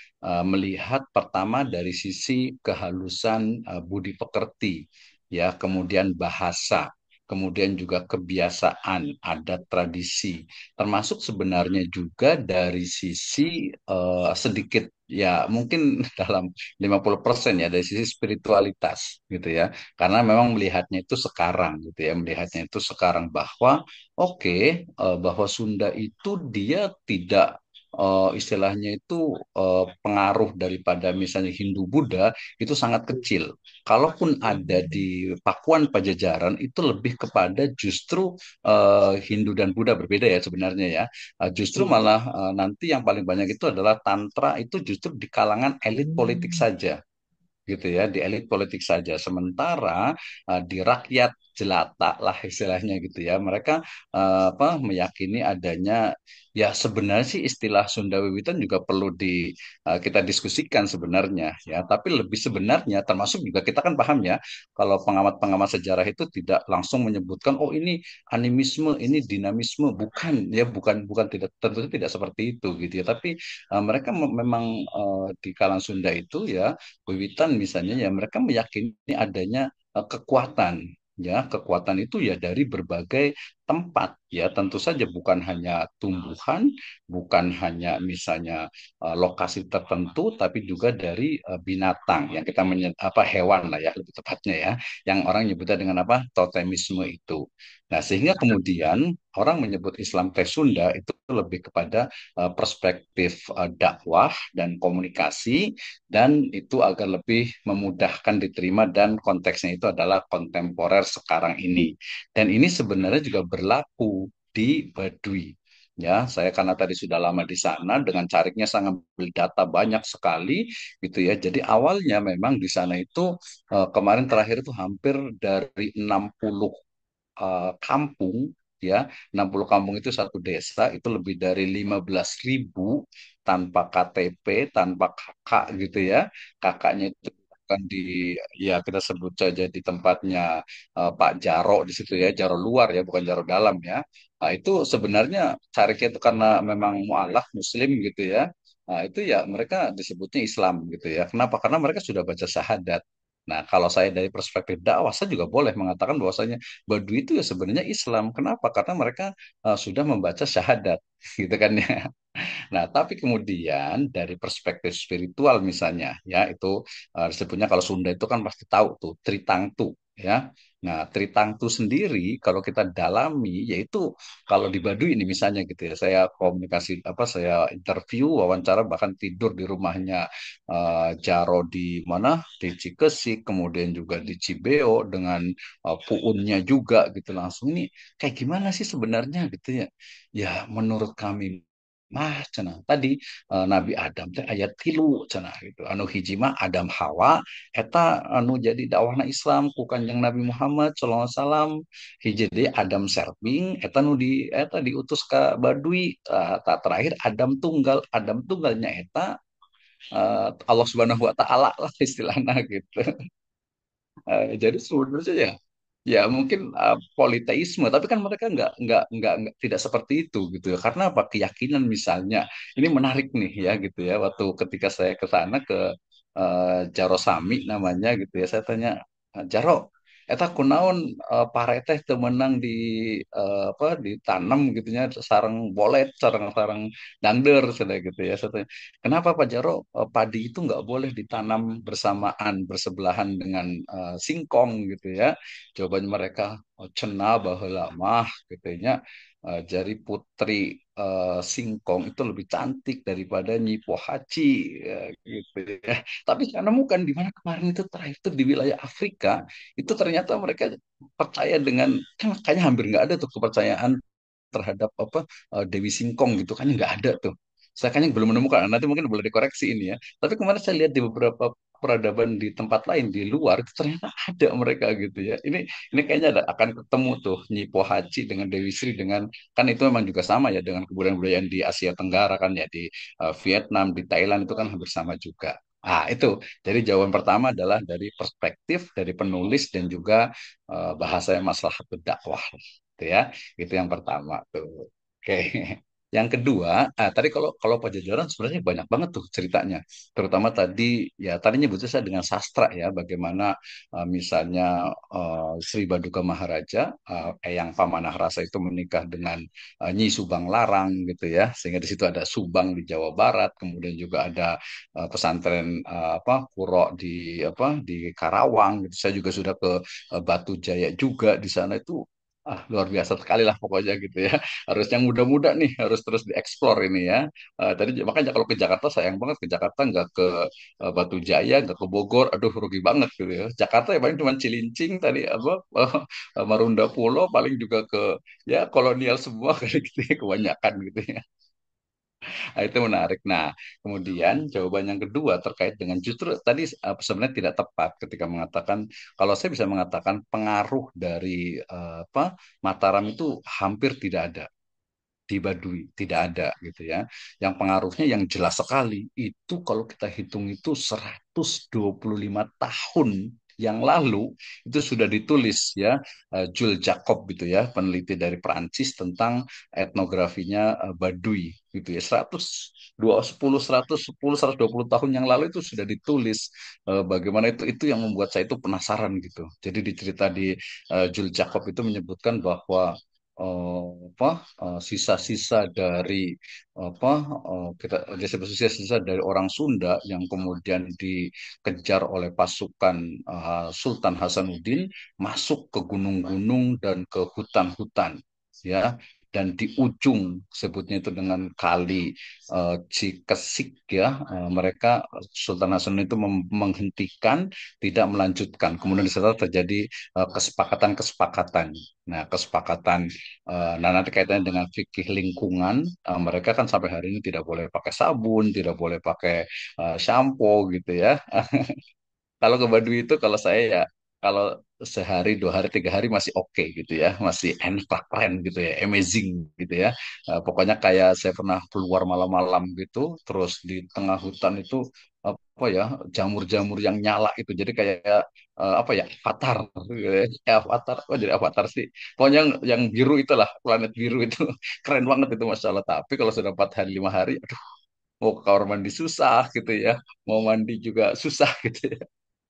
melihat pertama dari sisi kehalusan budi pekerti, ya, kemudian bahasa, kemudian juga kebiasaan, adat, tradisi, termasuk sebenarnya juga dari sisi sedikit ya mungkin dalam 50% ya dari sisi spiritualitas gitu ya. Karena memang melihatnya itu sekarang gitu ya, melihatnya itu sekarang bahwa oke, bahwa Sunda itu dia tidak istilahnya itu pengaruh daripada misalnya Hindu Buddha itu sangat kecil. Kalaupun ada di Pakuan Pajajaran itu lebih kepada justru Hindu dan Buddha berbeda ya sebenarnya ya. Justru malah nanti yang paling banyak itu adalah Tantra itu justru di kalangan elit politik saja gitu ya, di elit politik saja. Sementara di rakyat jelata lah istilahnya gitu ya, mereka apa meyakini adanya ya sebenarnya sih istilah Sunda Wiwitan juga perlu kita diskusikan sebenarnya ya, tapi lebih sebenarnya termasuk juga kita kan paham ya kalau pengamat-pengamat sejarah itu tidak langsung menyebutkan oh ini animisme, ini dinamisme, bukan ya, bukan tidak tentu tidak seperti itu gitu ya, tapi mereka memang di kalangan Sunda itu ya Wiwitan misalnya ya mereka meyakini adanya kekuatan ya kekuatan itu ya dari berbagai tempat ya tentu saja bukan hanya tumbuhan bukan hanya misalnya lokasi tertentu tapi juga dari binatang yang kita apa hewan lah ya lebih tepatnya ya yang orang nyebutnya dengan apa totemisme itu. Nah, sehingga kemudian orang menyebut Islam Teh Sunda itu lebih kepada perspektif dakwah dan komunikasi dan itu agar lebih memudahkan diterima dan konteksnya itu adalah kontemporer sekarang ini. Dan ini sebenarnya juga berlaku di Baduy. Ya, saya karena tadi sudah lama di sana dengan cariknya saya ngambil data banyak sekali gitu ya. Jadi awalnya memang di sana itu kemarin terakhir itu hampir dari 60 kampung ya 60 kampung itu satu desa itu lebih dari 15.000 tanpa KTP tanpa kakak gitu ya kakaknya itu kan di ya kita sebut saja di tempatnya Pak Jaro di situ ya Jaro luar ya bukan Jaro dalam ya. Nah, itu sebenarnya caranya itu karena memang mualaf Muslim gitu ya. Nah, itu ya mereka disebutnya Islam gitu ya. Kenapa? Karena mereka sudah baca syahadat. Nah, kalau saya dari perspektif dakwah, saya juga boleh mengatakan bahwasanya Baduy itu ya sebenarnya Islam. Kenapa? Karena mereka sudah membaca syahadat, gitu kan ya. Nah, tapi kemudian dari perspektif spiritual misalnya, ya itu disebutnya kalau Sunda itu kan pasti tahu tuh Tritangtu, ya. Nah, Tritangtu sendiri kalau kita dalami, yaitu kalau di Baduy ini misalnya gitu ya, saya komunikasi apa, saya interview, wawancara, bahkan tidur di rumahnya Jaro di mana, di Cikesik, kemudian juga di Cibeo dengan puunnya juga gitu langsung ini kayak gimana sih sebenarnya gitu ya. Ya menurut kami mah cenah tadi Nabi Adam teh ayat tilu cenah gitu anu hiji mah Adam Hawa eta anu jadi dakwahna Islam ku Kanjeng Nabi Muhammad sallallahu alaihi wasallam hiji deui Adam Serving eta nu di eta diutus ka Baduy. Tak terakhir Adam tunggalnya eta Allah Subhanahu wa taala lah istilahnya gitu. Jadi sebenarnya ya ya mungkin politeisme tapi kan mereka nggak tidak seperti itu gitu ya karena apa keyakinan misalnya ini menarik nih ya gitu ya waktu ketika saya ke sana ke Jaro Sami namanya gitu ya saya tanya Jaro eta kunaon pareteh teu meunang di apa ditanam gitu nya sarang bolet sarang-sarang dangder sudah gitu ya saya tanya, kenapa Pak Jaro padi itu nggak boleh ditanam bersamaan bersebelahan dengan singkong gitu ya. Jawaban mereka cenah baheula mah katanya jari putri singkong itu lebih cantik daripada Nyi Pohaci gitu ya. Tapi saya nemukan di mana kemarin itu terakhir itu di wilayah Afrika itu ternyata mereka percaya dengan kan kayaknya hampir nggak ada tuh kepercayaan terhadap apa Dewi Singkong gitu kan nggak ada tuh. Saya kayaknya belum menemukan. Nanti mungkin boleh dikoreksi ini ya. Tapi kemarin saya lihat di beberapa peradaban di tempat lain di luar itu ternyata ada mereka gitu ya. Ini kayaknya akan ketemu tuh Nyi Pohaci dengan Dewi Sri dengan kan itu memang juga sama ya dengan kebudayaan-kebudayaan di Asia Tenggara kan ya di Vietnam, di Thailand itu kan hampir sama juga. Ah, itu. Jadi jawaban pertama adalah dari perspektif dari penulis dan juga bahasa yang maslahat dakwah gitu ya. Itu yang pertama tuh. Oke. Yang kedua, tadi kalau kalau Pajajaran sebenarnya banyak banget tuh ceritanya. Terutama tadi ya tadi nyebutnya saya dengan sastra ya, bagaimana misalnya Sri Baduka Maharaja, Eyang Pamanah Rasa itu menikah dengan Nyi Subang Larang gitu ya, sehingga di situ ada Subang di Jawa Barat, kemudian juga ada pesantren apa Puro di Karawang. Gitu. Saya juga sudah ke Batu Jaya juga di sana itu. Luar biasa sekali lah pokoknya gitu ya. Harus yang muda-muda nih, harus terus dieksplor ini ya. Tadi makanya kalau ke Jakarta sayang banget ke Jakarta nggak ke Batu Jaya, nggak ke Bogor, aduh rugi banget gitu ya. Jakarta ya paling cuma Cilincing tadi apa Marunda Pulau, paling juga ke ya kolonial semua kali gitu ya, kebanyakan gitu ya. Nah, itu menarik. Nah, kemudian jawaban yang kedua terkait dengan justru tadi sebenarnya tidak tepat ketika mengatakan kalau saya bisa mengatakan pengaruh dari Mataram itu hampir tidak ada di Baduy tidak ada gitu ya. Yang pengaruhnya yang jelas sekali itu kalau kita hitung itu 125 tahun yang lalu itu sudah ditulis ya Jules Jacob gitu ya peneliti dari Perancis tentang etnografinya Baduy gitu ya 120 tahun yang lalu itu sudah ditulis bagaimana itu yang membuat saya itu penasaran gitu. Jadi di cerita di Jules Jacob itu menyebutkan bahwa sisa-sisa dari apa disebut sisa-sisa dari orang Sunda yang kemudian dikejar oleh pasukan Sultan Hasanuddin masuk ke gunung-gunung dan ke hutan-hutan ya dan di ujung sebutnya itu dengan kali Cikesik ya mereka Sultan Hasanuddin itu menghentikan tidak melanjutkan kemudian di sana terjadi kesepakatan-kesepakatan. Nah, kesepakatan nah, nanti kaitannya dengan fikih lingkungan, mereka kan sampai hari ini tidak boleh pakai sabun, tidak boleh pakai shampoo gitu ya. Kalau ke Baduy itu kalau saya ya kalau sehari, 2 hari, 3 hari masih oke gitu ya, masih enak keren gitu ya, amazing gitu ya. Pokoknya kayak saya pernah keluar malam-malam gitu, terus di tengah hutan itu apa ya jamur-jamur yang nyala itu, jadi kayak apa ya avatar, gitu ya. Avatar, oh jadi avatar sih. Pokoknya yang biru itulah planet biru itu keren banget itu masya Allah. Tapi kalau sudah 4 hari 5 hari, aduh, mau ke kamar mandi susah gitu ya, mau mandi juga susah gitu ya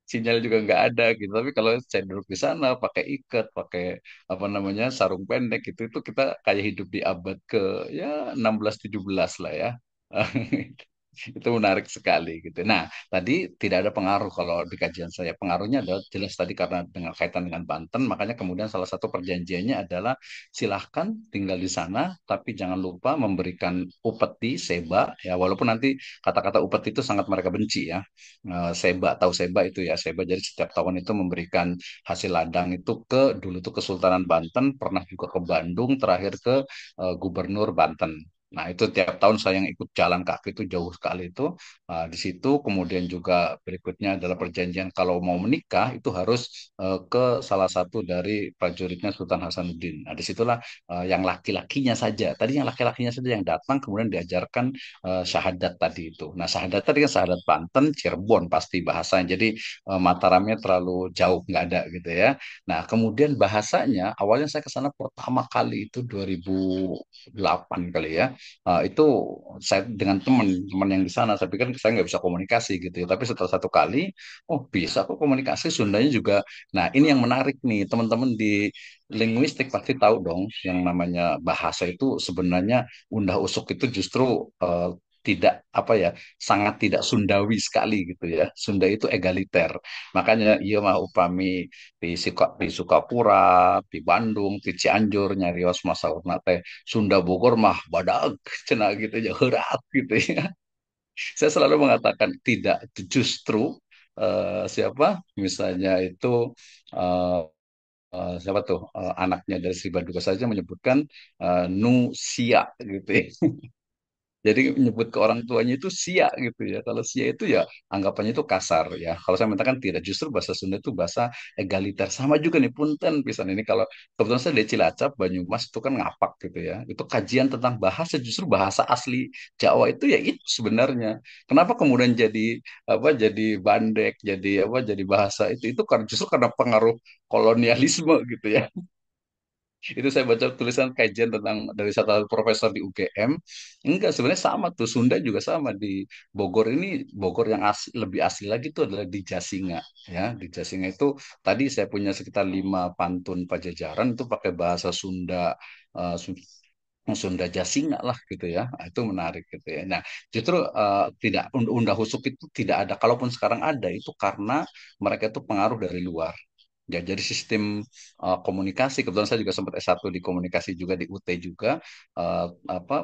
sinyal juga nggak ada gitu. Tapi kalau saya duduk di sana pakai ikat, pakai apa namanya sarung pendek itu kita kayak hidup di abad ke ya 16-17 lah ya. Itu menarik sekali gitu. Nah, tadi tidak ada pengaruh kalau di kajian saya. Pengaruhnya adalah jelas tadi karena dengan kaitan dengan Banten, makanya kemudian salah satu perjanjiannya adalah silahkan tinggal di sana, tapi jangan lupa memberikan upeti, seba, ya walaupun nanti kata-kata upeti itu sangat mereka benci ya. Seba, tahu seba itu ya, seba. Jadi setiap tahun itu memberikan hasil ladang itu ke dulu tuh Kesultanan Banten, pernah juga ke Bandung, terakhir ke Gubernur Banten. Nah, itu tiap tahun saya yang ikut jalan kaki itu jauh sekali itu. Di situ kemudian juga berikutnya adalah perjanjian kalau mau menikah itu harus ke salah satu dari prajuritnya Sultan Hasanuddin. Nah, disitulah yang laki-lakinya saja. Tadi yang laki-lakinya saja yang datang kemudian diajarkan syahadat tadi itu. Nah, syahadat tadi kan syahadat Banten, Cirebon pasti bahasanya. Jadi Mataramnya terlalu jauh nggak ada gitu ya. Nah, kemudian bahasanya awalnya saya ke sana pertama kali itu 2008 kali ya. Itu saya dengan teman-teman yang di sana, saya pikir saya nggak bisa komunikasi gitu ya. Tapi setelah 1 kali, oh bisa kok komunikasi Sundanya juga. Nah, ini yang menarik nih, teman-teman di linguistik pasti tahu dong, yang namanya bahasa itu sebenarnya undah-usuk itu justru tidak apa ya sangat tidak Sundawi sekali gitu ya. Sunda itu egaliter. Makanya iya mah upami di Sukapura, di Bandung, di Cianjur nyarios masaurna teh Sunda Bogor mah badag cenah gitu ya heurat gitu ya. Saya selalu mengatakan tidak justru siapa misalnya itu eh, siapa tuh anaknya dari Sri Baduga saja menyebutkan Nusia gitu ya. Jadi menyebut ke orang tuanya itu sia gitu ya. Kalau sia itu ya anggapannya itu kasar ya. Kalau saya mengatakan tidak, justru bahasa Sunda itu bahasa egaliter. Sama juga nih punten pisan ini kalau kebetulan saya dari Cilacap, Banyumas itu kan ngapak gitu ya. Itu kajian tentang bahasa justru bahasa asli Jawa itu ya itu sebenarnya. Kenapa kemudian jadi apa jadi bandek, jadi apa jadi bahasa itu karena justru karena pengaruh kolonialisme gitu ya. Itu saya baca tulisan kajian tentang dari satu profesor di UGM. Enggak, sebenarnya sama tuh. Sunda juga sama di Bogor ini. Bogor yang lebih asli lagi itu adalah di Jasinga. Ya, di Jasinga itu tadi saya punya sekitar 5 pantun Pajajaran itu pakai bahasa Sunda. Sunda Jasinga lah gitu ya. Nah, itu menarik gitu ya. Nah, justru tidak Unda Husuk itu tidak ada. Kalaupun sekarang ada itu karena mereka itu pengaruh dari luar. Ya, jadi sistem komunikasi, kebetulan saya juga sempat S1 di komunikasi juga di UT juga,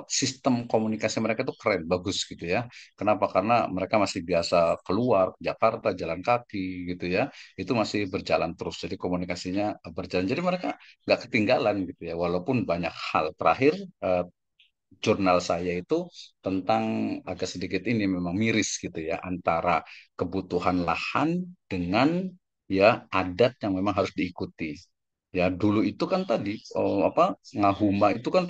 sistem komunikasi mereka itu keren, bagus gitu ya. Kenapa? Karena mereka masih biasa keluar ke Jakarta, jalan kaki gitu ya. Itu masih berjalan terus, jadi komunikasinya berjalan. Jadi mereka nggak ketinggalan gitu ya, walaupun banyak hal. Terakhir, eh, jurnal saya itu tentang agak sedikit ini memang miris gitu ya antara kebutuhan lahan dengan ya adat yang memang harus diikuti. Ya dulu itu kan tadi ngahuma itu kan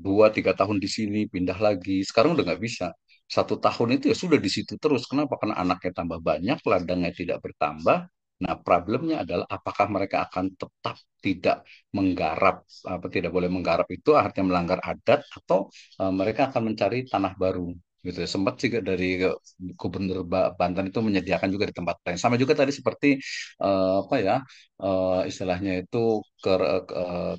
2-3 tahun di sini pindah lagi. Sekarang udah nggak bisa. 1 tahun itu ya sudah di situ terus. Kenapa? Karena anaknya tambah banyak, ladangnya tidak bertambah. Nah, problemnya adalah apakah mereka akan tetap tidak menggarap, tidak boleh menggarap itu artinya melanggar adat, atau mereka akan mencari tanah baru gitu ya. Sempat juga dari Gubernur Banten itu menyediakan juga di tempat lain. Sama juga tadi seperti istilahnya itu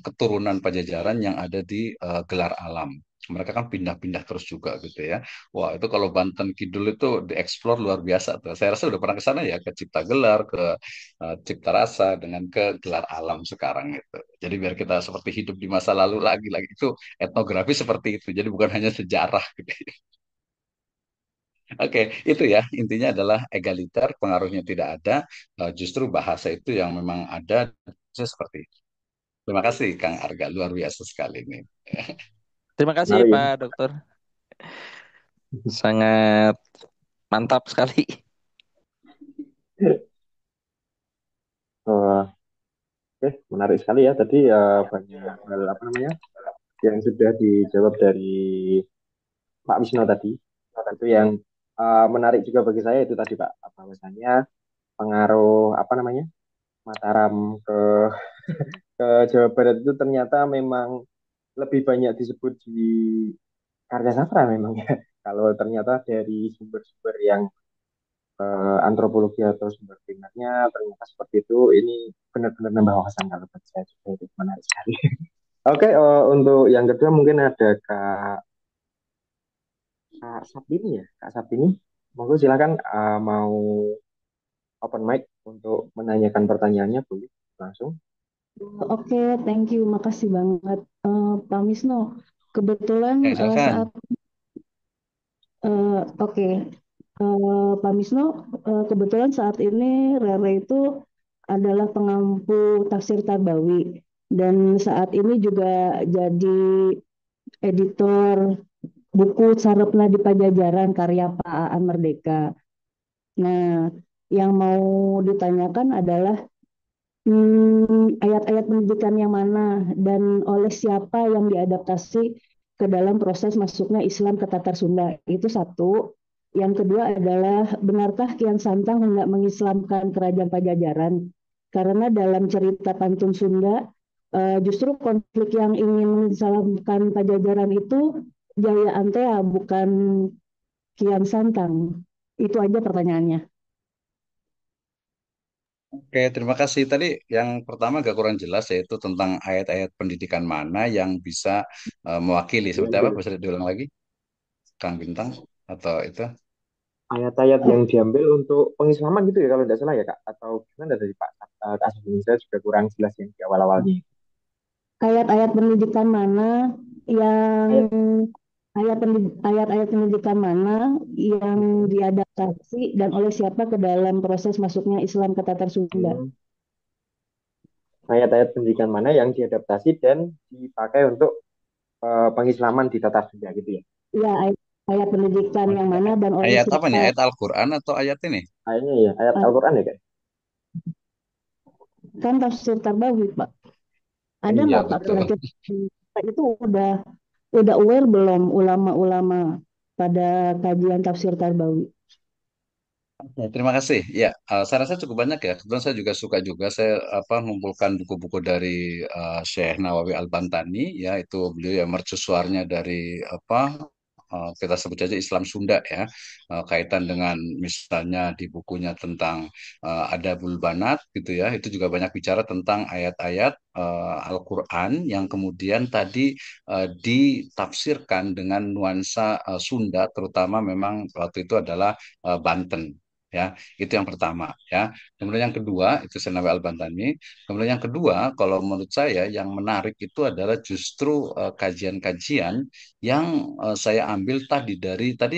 keturunan Pajajaran yang ada di Gelar Alam. Mereka kan pindah-pindah terus juga gitu ya. Wah, itu kalau Banten Kidul itu dieksplor luar biasa tuh. Saya rasa udah pernah ke sana ya, ke Cipta Gelar, ke Cipta Rasa, dengan ke Gelar Alam sekarang itu. Jadi biar kita seperti hidup di masa lalu lagi itu etnografi seperti itu. Jadi bukan hanya sejarah gitu. Oke, itu ya intinya adalah egaliter, pengaruhnya tidak ada, justru bahasa itu yang memang ada. Seperti itu. Terima kasih Kang Arga, luar biasa sekali ini. Terima kasih Menarik Pak Dokter, sangat mantap sekali. ya. Oke, menarik sekali ya. Tadi banyak hal apa namanya yang sudah dijawab dari Pak Wisno tadi. Itu yang menarik juga bagi saya itu tadi Pak, bahwasanya pengaruh apa namanya Mataram ke Jawa Barat itu ternyata memang lebih banyak disebut di karya sastra memang ya. Kalau ternyata dari sumber-sumber yang antropologi atau sumber primernya ternyata seperti itu, ini benar-benar nambah wawasan kalau bagi saya juga itu menarik sekali. Oke, untuk yang kedua mungkin ada Kak Sabini ya, Kak Sabini. Monggo silakan mau open mic untuk menanyakan pertanyaannya boleh langsung. Oke, thank you, makasih banget, Pak Wisnu. Kebetulan Silakan. saat oke, Pak Wisnu, kebetulan saat ini Rere itu adalah pengampu tafsir Tarbawi dan saat ini juga jadi editor buku Sarepna di Pajajaran karya Pak Aan Merdeka. Nah, yang mau ditanyakan adalah ayat-ayat pendidikan yang mana dan oleh siapa yang diadaptasi ke dalam proses masuknya Islam ke Tatar Sunda. Itu satu. Yang kedua adalah benarkah Kian Santang hendak mengislamkan kerajaan Pajajaran? Karena dalam cerita Pantun Sunda, justru konflik yang ingin mengislamkan Pajajaran itu Jaya Antea, bukan Kian Santang. Itu aja pertanyaannya. Oke, terima kasih. Tadi yang pertama agak kurang jelas yaitu tentang ayat-ayat pendidikan mana yang bisa mewakili. Seperti apa? Diambil Bisa diulang lagi, Kang Bintang? Atau itu? ayat-ayat yang diambil untuk pengislaman gitu ya kalau tidak salah ya Kak, atau gimana dari Kak Sabini, saya juga kurang jelas yang di awal-awalnya. Ayat-ayat pendidikan mana yang Ayat ayat-ayat pendidikan mana yang diadaptasi dan oleh siapa ke dalam proses masuknya Islam ke Tatar Sunda? hmm, ayat-ayat pendidikan mana yang diadaptasi dan dipakai untuk pengislaman di Tatar Sunda gitu ya. Ya, ayat pendidikan yang mana dan oleh Ayat apa siapa? nih? Ayat Al-Quran atau ayat ini? Kayaknya ya ayat Ah, Al-Quran ya Kak. Kan tafsir Tarbawi, Pak. Ada Iya, nggak Pak betul. kira-kira itu udah aware belum ulama-ulama pada kajian tafsir Tarbawi? Oke, terima kasih. Ya, saya rasa cukup banyak ya. Kebetulan saya juga suka juga saya mengumpulkan buku-buku dari Syekh Nawawi Al-Bantani, ya itu beliau ya mercusuarnya dari kita sebut saja Islam Sunda ya. Kaitan dengan misalnya di bukunya tentang Adabul Banat gitu ya. Itu juga banyak bicara tentang ayat-ayat Al-Qur'an yang kemudian tadi ditafsirkan dengan nuansa Sunda, terutama memang waktu itu adalah Banten. Ya, itu yang pertama ya. Kemudian yang kedua itu Senawi Al-Bantani. Kemudian yang kedua, kalau menurut saya yang menarik itu adalah justru kajian-kajian yang saya ambil tadi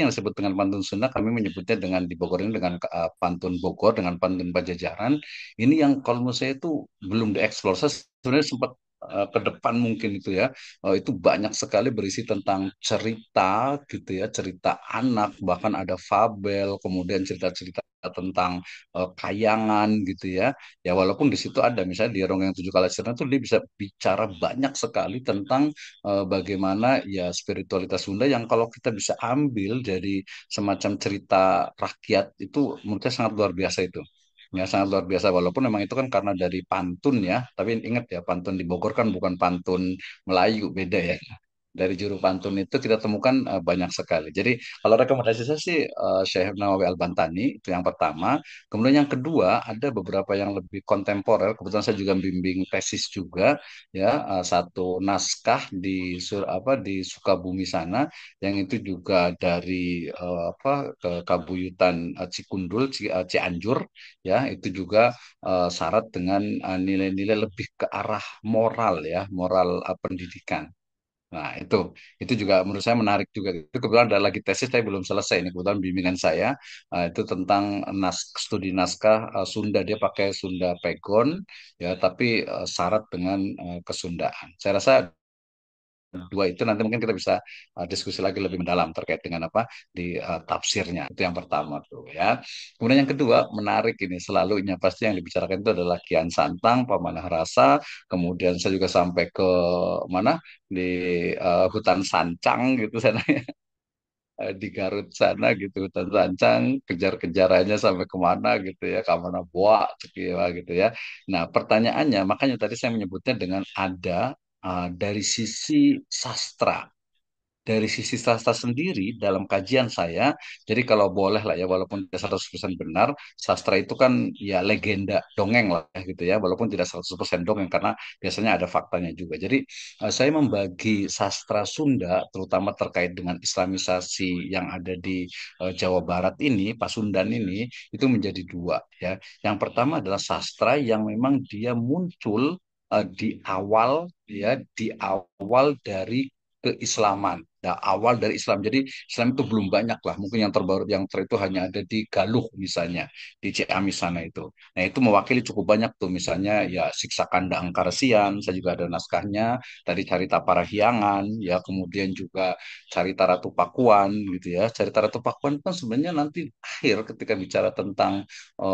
yang disebut dengan pantun Sunda, kami menyebutnya dengan di Bogor ini dengan pantun Bogor dengan pantun Pajajaran. Ini yang kalau menurut saya itu belum dieksplor. Saya sebenarnya sempat ke depan mungkin itu ya. Itu banyak sekali berisi tentang cerita gitu ya, cerita anak, bahkan ada fabel, kemudian cerita-cerita tentang kayangan gitu ya. Ya walaupun di situ ada misalnya di Ronggeng Tujuh Kala Sirna itu dia bisa bicara banyak sekali tentang bagaimana ya spiritualitas Sunda yang kalau kita bisa ambil dari semacam cerita rakyat itu menurut saya sangat luar biasa itu. Ya, sangat luar biasa. Walaupun memang itu kan karena dari pantun ya. Tapi ingat ya, pantun di Bogor kan bukan pantun Melayu, beda ya. Dari juru pantun itu kita temukan banyak sekali. Jadi kalau rekomendasi saya sih Syekh Nawawi Al-Bantani itu yang pertama. Kemudian yang kedua ada beberapa yang lebih kontemporer. Kebetulan saya juga bimbing tesis juga ya, satu naskah di Sukabumi sana yang itu juga dari ke Kabuyutan Cikundul Cianjur ya itu juga syarat dengan nilai-nilai lebih ke arah moral ya, moral pendidikan. Nah, itu juga menurut saya menarik juga. Itu kebetulan ada lagi tesis saya belum selesai ini. Kebetulan bimbingan saya itu tentang studi naskah Sunda. Dia pakai Sunda Pegon ya, tapi syarat dengan kesundaan. Saya rasa dua itu nanti mungkin kita bisa diskusi lagi lebih mendalam terkait dengan apa di tafsirnya. Itu yang pertama tuh ya. Kemudian yang kedua menarik ini selalunya pasti yang dibicarakan itu adalah Kian Santang, Pamanah Rasa. Kemudian saya juga sampai ke mana di hutan Sancang gitu sana ya. Di Garut sana gitu hutan Sancang kejar-kejarannya sampai kemana gitu ya Kamana Boa Cekiwa gitu ya. Nah pertanyaannya makanya tadi saya menyebutnya dengan ada dari sisi sastra. Dari sisi sastra sendiri dalam kajian saya, jadi kalau boleh lah ya, walaupun tidak 100% benar, sastra itu kan ya legenda dongeng lah ya, gitu ya, walaupun tidak 100% dongeng karena biasanya ada faktanya juga. Jadi saya membagi sastra Sunda, terutama terkait dengan Islamisasi yang ada di Jawa Barat ini, Pasundan ini, itu menjadi dua ya. Yang pertama adalah sastra yang memang dia muncul di awal dari keislaman. Nah, awal dari Islam. Jadi Islam itu belum banyak lah. Mungkin yang terbaru yang itu hanya ada di Galuh misalnya, di Ciamis sana itu. Nah, itu mewakili cukup banyak tuh. Misalnya ya Siksa Kanda Angkarsian, saya juga ada naskahnya. Tadi Carita Parahyangan, ya kemudian juga Carita Ratu Pakuan gitu ya. Carita Ratu Pakuan kan sebenarnya nanti akhir ketika bicara tentang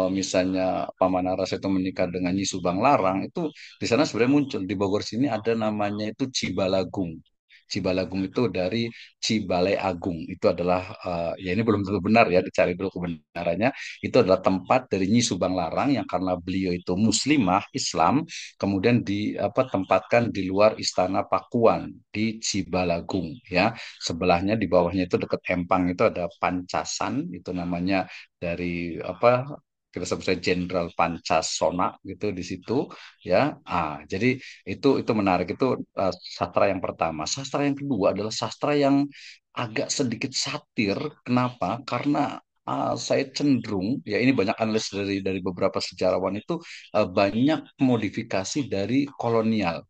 misalnya Pamanaras itu menikah dengan Nyi Subang Larang itu di sana sebenarnya muncul di Bogor sini ada namanya itu Cibalagung. Cibalagung itu dari Cibalai Agung. Itu adalah ya ini belum tentu benar ya, dicari dulu kebenarannya. Itu adalah tempat dari Nyi Subang Larang yang karena beliau itu muslimah Islam, kemudian tempatkan di luar Istana Pakuan di Cibalagung ya. Sebelahnya di bawahnya itu dekat Empang itu ada Pancasan, itu namanya dari kita sebut saja Jenderal Pancasona gitu di situ ya. Jadi itu menarik itu sastra yang pertama. Sastra yang kedua adalah sastra yang agak sedikit satir. Kenapa? Karena saya cenderung ya ini banyak analis dari beberapa sejarawan itu banyak modifikasi dari kolonial.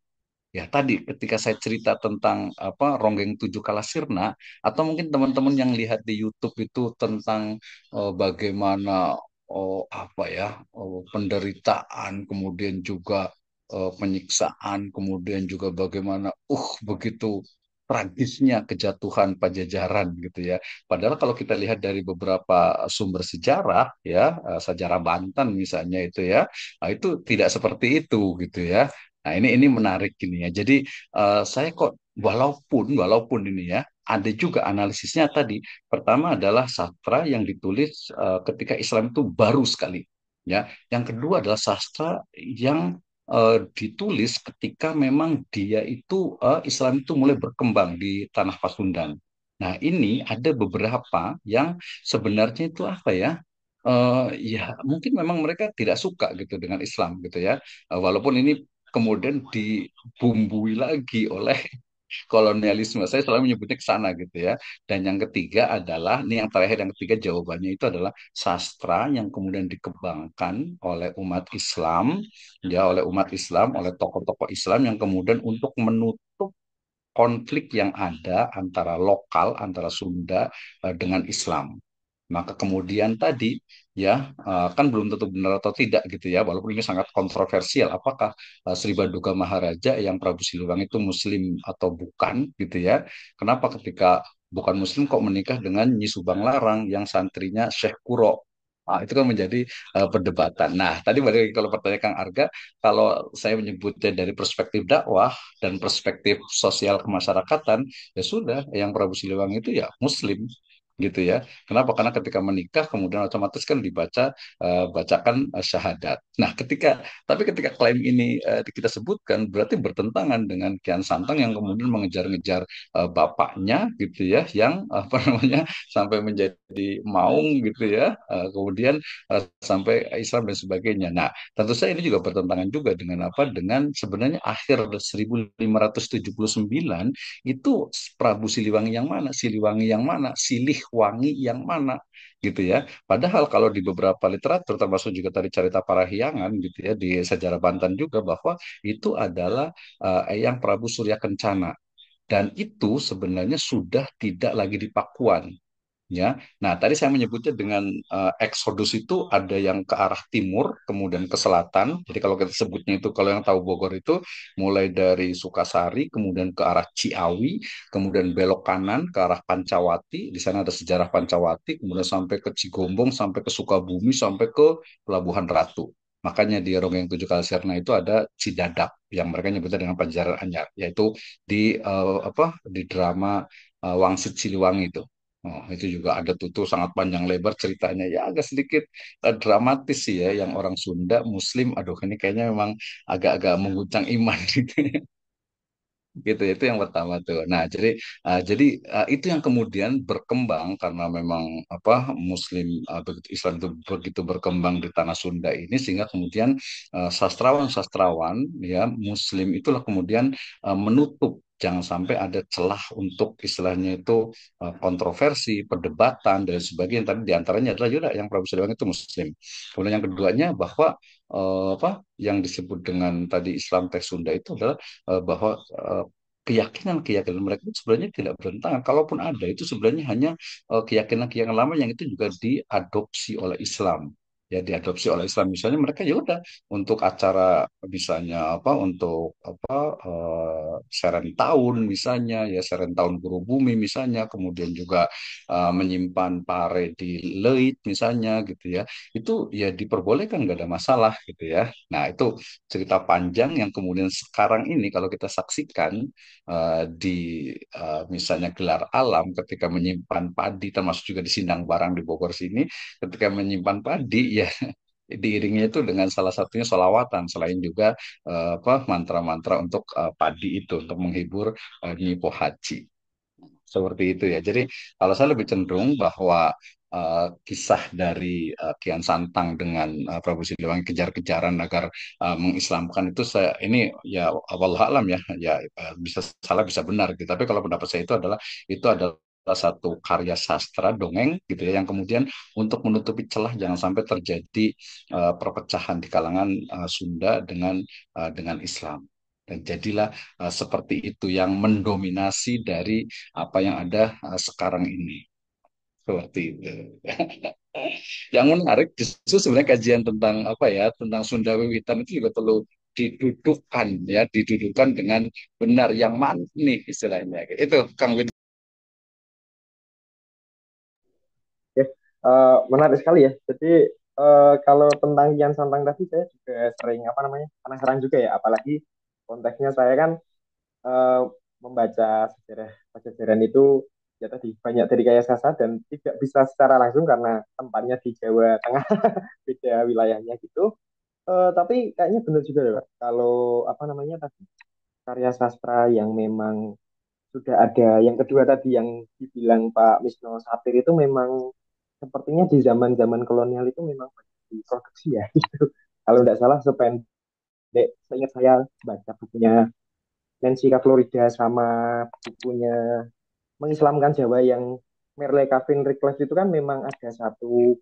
Ya tadi ketika saya cerita tentang Ronggeng Tujuh Kalasirna atau mungkin teman-teman yang lihat di YouTube itu tentang bagaimana penderitaan kemudian juga penyiksaan kemudian juga bagaimana begitu tragisnya kejatuhan Pajajaran gitu ya. Padahal kalau kita lihat dari beberapa sumber sejarah ya sejarah Banten misalnya itu ya itu tidak seperti itu gitu ya. Nah, ini menarik ini ya. Jadi saya kok walaupun ini ya ada juga analisisnya tadi. Pertama adalah sastra yang ditulis ketika Islam itu baru sekali. Ya, yang kedua adalah sastra yang ditulis ketika memang dia itu Islam itu mulai berkembang di tanah Pasundan. Nah, ini ada beberapa yang sebenarnya itu apa ya? Ya, mungkin memang mereka tidak suka gitu dengan Islam gitu ya. Walaupun ini kemudian dibumbui lagi oleh kolonialisme. Saya selalu menyebutnya ke sana gitu ya. Dan yang ketiga adalah, ini yang terakhir, yang ketiga jawabannya itu adalah sastra yang kemudian dikembangkan oleh umat Islam, ya oleh umat Islam, oleh tokoh-tokoh Islam yang kemudian untuk menutup konflik yang ada antara lokal, antara Sunda dengan Islam. Maka kemudian tadi ya kan belum tentu benar atau tidak gitu ya, walaupun ini sangat kontroversial. Apakah Sri Baduga Maharaja yang Prabu Siliwangi itu Muslim atau bukan gitu ya? Kenapa ketika bukan Muslim kok menikah dengan Nyi Subang Larang yang santrinya Syekh Kuro? Itu kan menjadi perdebatan. Nah, tadi balik lagi kalau pertanyaan Kang Arga, kalau saya menyebutnya dari perspektif dakwah dan perspektif sosial kemasyarakatan, ya sudah, yang Prabu Siliwangi itu ya Muslim gitu ya. Kenapa? Karena ketika menikah kemudian otomatis kan bacakan syahadat. Nah, ketika klaim ini kita sebutkan berarti bertentangan dengan Kian Santang yang kemudian mengejar-ngejar bapaknya gitu ya, yang apa namanya sampai menjadi maung gitu ya, kemudian sampai Islam dan sebagainya. Nah, tentu saja ini juga bertentangan juga dengan apa? Dengan sebenarnya akhir 1579 itu Prabu Siliwangi yang mana, Siliwangi yang mana, Silihwangi yang mana gitu ya. Padahal kalau di beberapa literatur termasuk juga tadi Carita Parahyangan gitu ya di sejarah Banten juga bahwa itu adalah Eyang Prabu Surya Kencana dan itu sebenarnya sudah tidak lagi di Pakuan. Ya, nah tadi saya menyebutnya dengan eksodus itu ada yang ke arah timur, kemudian ke selatan. Jadi kalau kita sebutnya itu, kalau yang tahu Bogor itu mulai dari Sukasari, kemudian ke arah Ciawi, kemudian belok kanan ke arah Pancawati. Di sana ada sejarah Pancawati, kemudian sampai ke Cigombong, sampai ke Sukabumi, sampai ke Pelabuhan Ratu. Makanya di Ronggeng Tujuh Kalisirna itu ada Cidadak yang mereka nyebutnya dengan Panjaran Anyar, yaitu di di drama Wangsit Siliwangi itu. Oh, itu juga ada tuh sangat panjang lebar ceritanya ya agak sedikit dramatis sih ya yang orang Sunda Muslim aduh ini kayaknya memang agak-agak mengguncang iman gitu gitu itu yang pertama tuh. Nah, jadi itu yang kemudian berkembang karena memang apa Muslim begitu Islam itu begitu berkembang di tanah Sunda ini sehingga kemudian sastrawan-sastrawan ya Muslim itulah kemudian menutup jangan sampai ada celah untuk istilahnya itu kontroversi, perdebatan dan sebagainya. Tadi diantaranya adalah juga yang Prabu Siliwangi itu Muslim. Kemudian yang keduanya bahwa apa yang disebut dengan tadi Islam teks Sunda itu adalah bahwa keyakinan-keyakinan mereka itu sebenarnya tidak bertentangan. Kalaupun ada, itu sebenarnya hanya keyakinan-keyakinan lama yang itu juga diadopsi oleh Islam. Ya, diadopsi oleh Islam. Misalnya mereka ya udah untuk acara misalnya apa untuk apa seren tahun misalnya ya seren tahun guru bumi misalnya kemudian juga menyimpan pare di Leit misalnya gitu ya itu ya diperbolehkan nggak ada masalah gitu ya. Nah itu cerita panjang yang kemudian sekarang ini kalau kita saksikan di misalnya gelar alam ketika menyimpan padi termasuk juga di Sindang Barang di Bogor sini ketika menyimpan padi ya diiringnya itu dengan salah satunya solawatan selain juga apa mantra-mantra untuk padi itu untuk menghibur Nyi Pohaci seperti itu ya. Jadi kalau saya lebih cenderung bahwa kisah dari Kian Santang dengan Prabu Siliwangi kejar-kejaran agar mengislamkan itu saya ini ya wallahu alam ya ya bisa salah bisa benar gitu. Tapi kalau pendapat saya itu adalah satu karya sastra dongeng gitu ya yang kemudian untuk menutupi celah jangan sampai terjadi perpecahan di kalangan Sunda dengan Islam. Dan jadilah seperti itu yang mendominasi dari apa yang ada sekarang ini. Seperti itu. Yang menarik justru sebenarnya kajian tentang apa ya, tentang Sunda Wiwitan itu juga perlu didudukan dengan benar yang mana nih istilahnya. Itu Kang Win. Oke, menarik sekali ya. Jadi kalau tentang Kian Santang tadi saya juga sering apa namanya penasaran juga ya. Apalagi konteksnya saya kan eh, membaca sejarah Pajajaran itu ya tadi banyak dari Kaya Sasa dan tidak bisa secara langsung karena tempatnya di Jawa Tengah, beda wilayahnya gitu. Tapi kayaknya benar juga ya Pak. Kalau apa namanya tadi karya sastra yang memang sudah ada, yang kedua tadi yang dibilang Pak Wisno satir itu memang sepertinya di zaman-zaman kolonial itu memang banyak diproduksi ya gitu. Kalau tidak salah sependek seingat saya baca bukunya Nancy K. Florida sama bukunya Mengislamkan Jawa yang Merle Kavin Reclef itu kan memang ada satu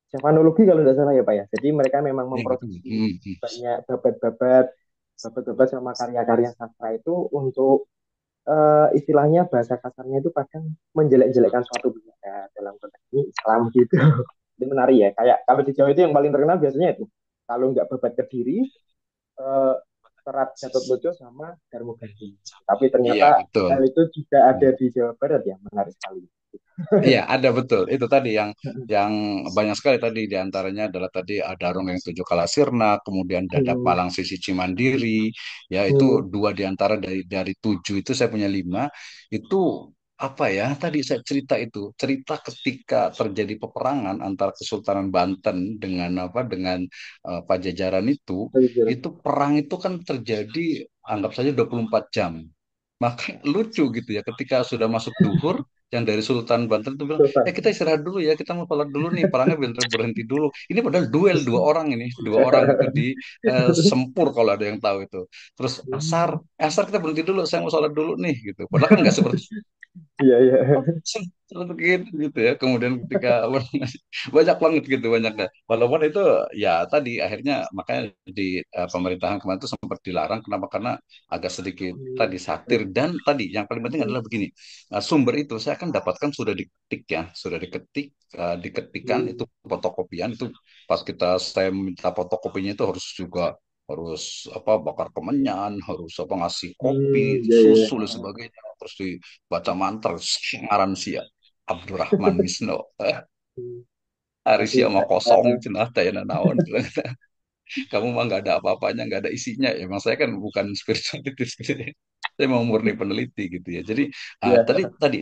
Javanologi kalau tidak salah ya Pak ya. Jadi mereka memang Ya, betul. memproduksi banyak babat-babat sama karya-karya sastra itu untuk istilahnya bahasa kasarnya itu kadang menjelek-jelekkan suatu budaya dalam konteks ini Islam gitu. Ini menarik ya. Kayak kalau di Jawa itu yang paling terkenal biasanya itu kalau nggak babat Kediri, eh, Serat Gatot sama Darmo Gandhi. Tapi Iya, ternyata betul. hal itu juga ada di Jawa Barat ya, menarik sekali. Iya, ada betul. Itu tadi yang banyak sekali tadi diantaranya adalah tadi ada Rong yang tujuh kala sirna, kemudian Dadap Hmm, Malang Sisi Cimandiri, ya itu hmm, dua diantara dari tujuh itu saya punya lima. Itu apa ya? Tadi saya cerita itu cerita ketika terjadi peperangan antara Kesultanan Banten dengan dengan Pajajaran itu perang itu kan terjadi anggap saja 24 jam. Maka lucu gitu ya ketika sudah masuk duhur yang dari Sultan Banten itu bilang, Sultan. kita istirahat dulu ya, kita mau sholat dulu nih, perangnya bentar berhenti dulu. Ini padahal duel dua orang ini, dua orang itu di Sempur kalau ada yang tahu itu. Terus asar, asar kita berhenti dulu, saya mau sholat dulu nih gitu. Padahal kan nggak seperti Iya, iya. oh, seperti itu gitu ya. Kemudian ketika banyak banget gitu banyaknya. Walaupun itu ya tadi akhirnya makanya di pemerintahan kemarin itu sempat dilarang. Kenapa? Karena agak sedikit tadi satir dan tadi yang paling penting adalah begini. Sumber itu saya akan dapatkan sudah diketik ya, sudah diketik, diketikan itu fotokopian itu pas saya minta fotokopinya itu harus juga harus bakar kemenyan, harus ngasih kopi, Iya, iya. susu dan sebagainya, terus baca mantra ngaran sia Abdurrahman Wisno Nanti Arisia mau kosong cenah teh naon kamu mah nggak ada apa-apanya nggak ada isinya ya emang saya kan bukan spiritualitis gitu ya. Saya mau murni peneliti gitu ya jadi iya. tadi tadi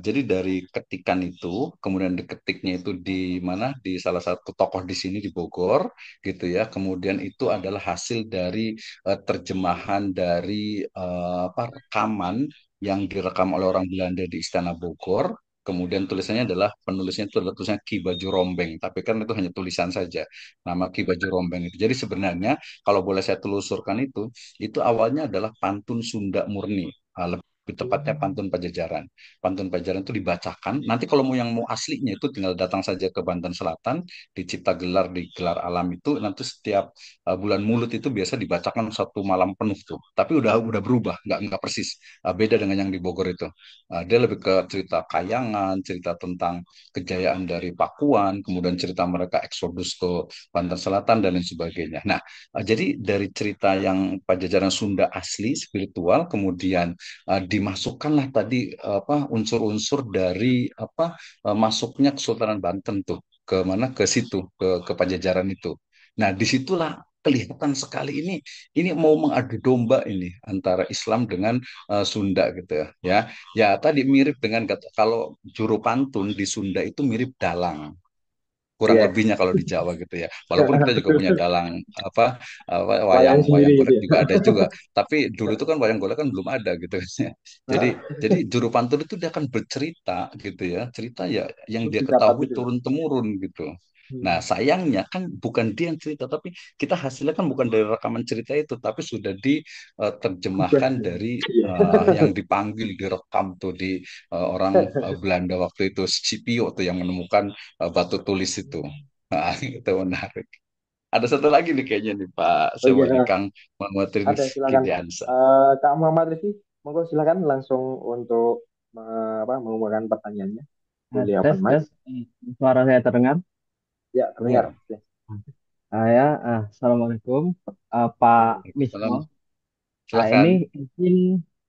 jadi dari ketikan itu kemudian diketiknya itu di mana di salah satu tokoh di sini di Bogor gitu ya kemudian itu adalah hasil dari terjemahan dari rekaman yang direkam oleh orang Belanda di Istana Bogor. Kemudian tulisannya adalah penulisnya itu adalah tulisannya Ki Baju Rombeng, tapi kan itu hanya tulisan saja nama Ki Baju Rombeng itu. Jadi sebenarnya kalau boleh saya telusurkan itu awalnya adalah pantun Sunda murni. Lebih tepatnya pantun Pajajaran. Pantun Pajajaran itu dibacakan. Nanti kalau mau aslinya itu tinggal datang saja ke Banten Selatan, di Cipta Gelar di Gelar Alam itu nanti setiap bulan Mulut itu biasa dibacakan satu malam penuh tuh. Tapi udah berubah, nggak persis. Beda dengan yang di Bogor itu. Dia lebih ke cerita kayangan, cerita tentang kejayaan dari Pakuan, kemudian cerita mereka eksodus ke Banten Selatan dan lain sebagainya. Nah, jadi dari cerita yang Pajajaran Sunda asli spiritual, kemudian dimasukkanlah tadi unsur-unsur dari masuknya Kesultanan Banten tuh ke mana ke situ ke Pajajaran itu. Nah, disitulah kelihatan sekali ini mau mengadu domba ini antara Islam dengan Sunda gitu ya. Ya, tadi mirip dengan kalau juru pantun di Sunda itu mirip dalang kurang Iya. lebihnya kalau di Jawa gitu ya. Walaupun kita juga punya Betul. dalang Wayang wayang wayang sendiri gitu golek ya. juga ada juga. Tapi dulu itu kan wayang golek kan belum ada gitu kan. Jadi Nah, jadi juru pantun itu dia akan bercerita gitu ya. Cerita ya yang terus dia didapat ketahui itu. turun temurun gitu. Nah, Hmm. sayangnya kan bukan dia yang cerita, tapi kita hasilnya kan bukan dari rekaman cerita itu, tapi sudah Gubah. diterjemahkan dari Iya. yang dipanggil, direkam tuh di orang Belanda waktu itu, Scipio tuh yang menemukan batu tulis itu. Nah, itu menarik. Ada satu lagi nih kayaknya nih Pak Oh Sewo ini iya, Kang Muhammad ada Rizky silakan. Diansa. Kak Muhammad Rizky, monggo silakan langsung untuk mengumumkan pertanyaannya. Boleh Tes, open mic. tes. Suara saya terdengar? Ya, Ya, terdengar. Ya. Assalamualaikum, Pak Mismo. salam. Ini Silakan. mungkin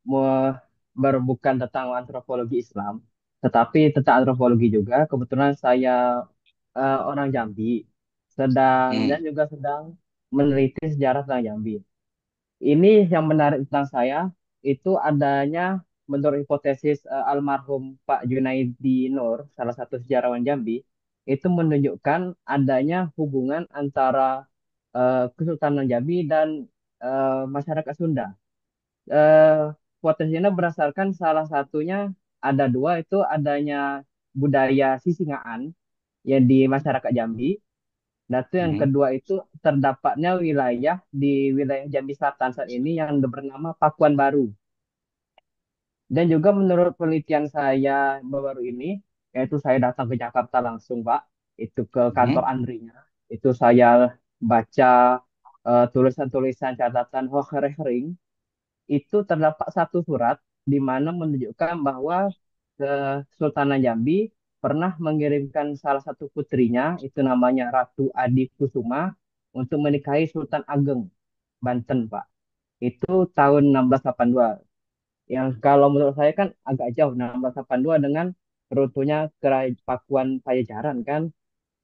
mau bukan tentang antropologi Islam, tetapi tentang antropologi juga. Kebetulan saya orang Jambi, Hmm. dan juga sedang meneliti sejarah tentang Jambi. Ini yang menarik tentang saya itu adanya menurut hipotesis almarhum Pak Junaidi Nur, salah satu sejarawan Jambi, itu menunjukkan adanya hubungan antara Kesultanan Jambi dan masyarakat Sunda. eh, Potensinya berdasarkan salah satunya ada dua itu adanya budaya Sisingaan yang di masyarakat Jambi. Dan itu yang Mhm. kedua itu terdapatnya wilayah di wilayah Jambi Selatan saat ini yang bernama Pakuan Baru. Dan juga menurut penelitian saya baru ini, yaitu saya datang ke Jakarta langsung Pak, itu ke kantor Mhm. Andrinya. Itu saya baca tulisan-tulisan catatan Hohering itu terdapat satu surat di mana menunjukkan bahwa Kesultanan Jambi pernah mengirimkan salah satu putrinya, itu namanya Ratu Adi Kusuma, untuk menikahi Sultan Ageng, Banten, Pak. Itu tahun 1682. Yang kalau menurut saya kan agak jauh 1682 dengan runtuhnya Kerajaan Pakuan Pajajaran kan.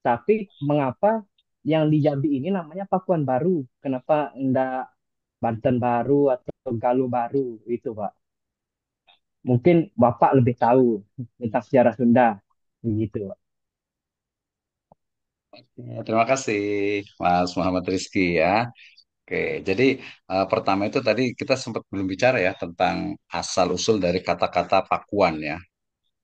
Tapi mengapa yang di Jambi ini namanya Pakuan Baru? Kenapa enggak Banten Baru atau Galuh Baru itu, Pak? Mungkin Bapak lebih tahu tentang sejarah Sunda, begitu, Pak. Ya, terima kasih Mas Muhammad Rizky ya. Oke, jadi pertama itu tadi kita sempat belum bicara ya tentang asal usul dari kata-kata Pakuan ya.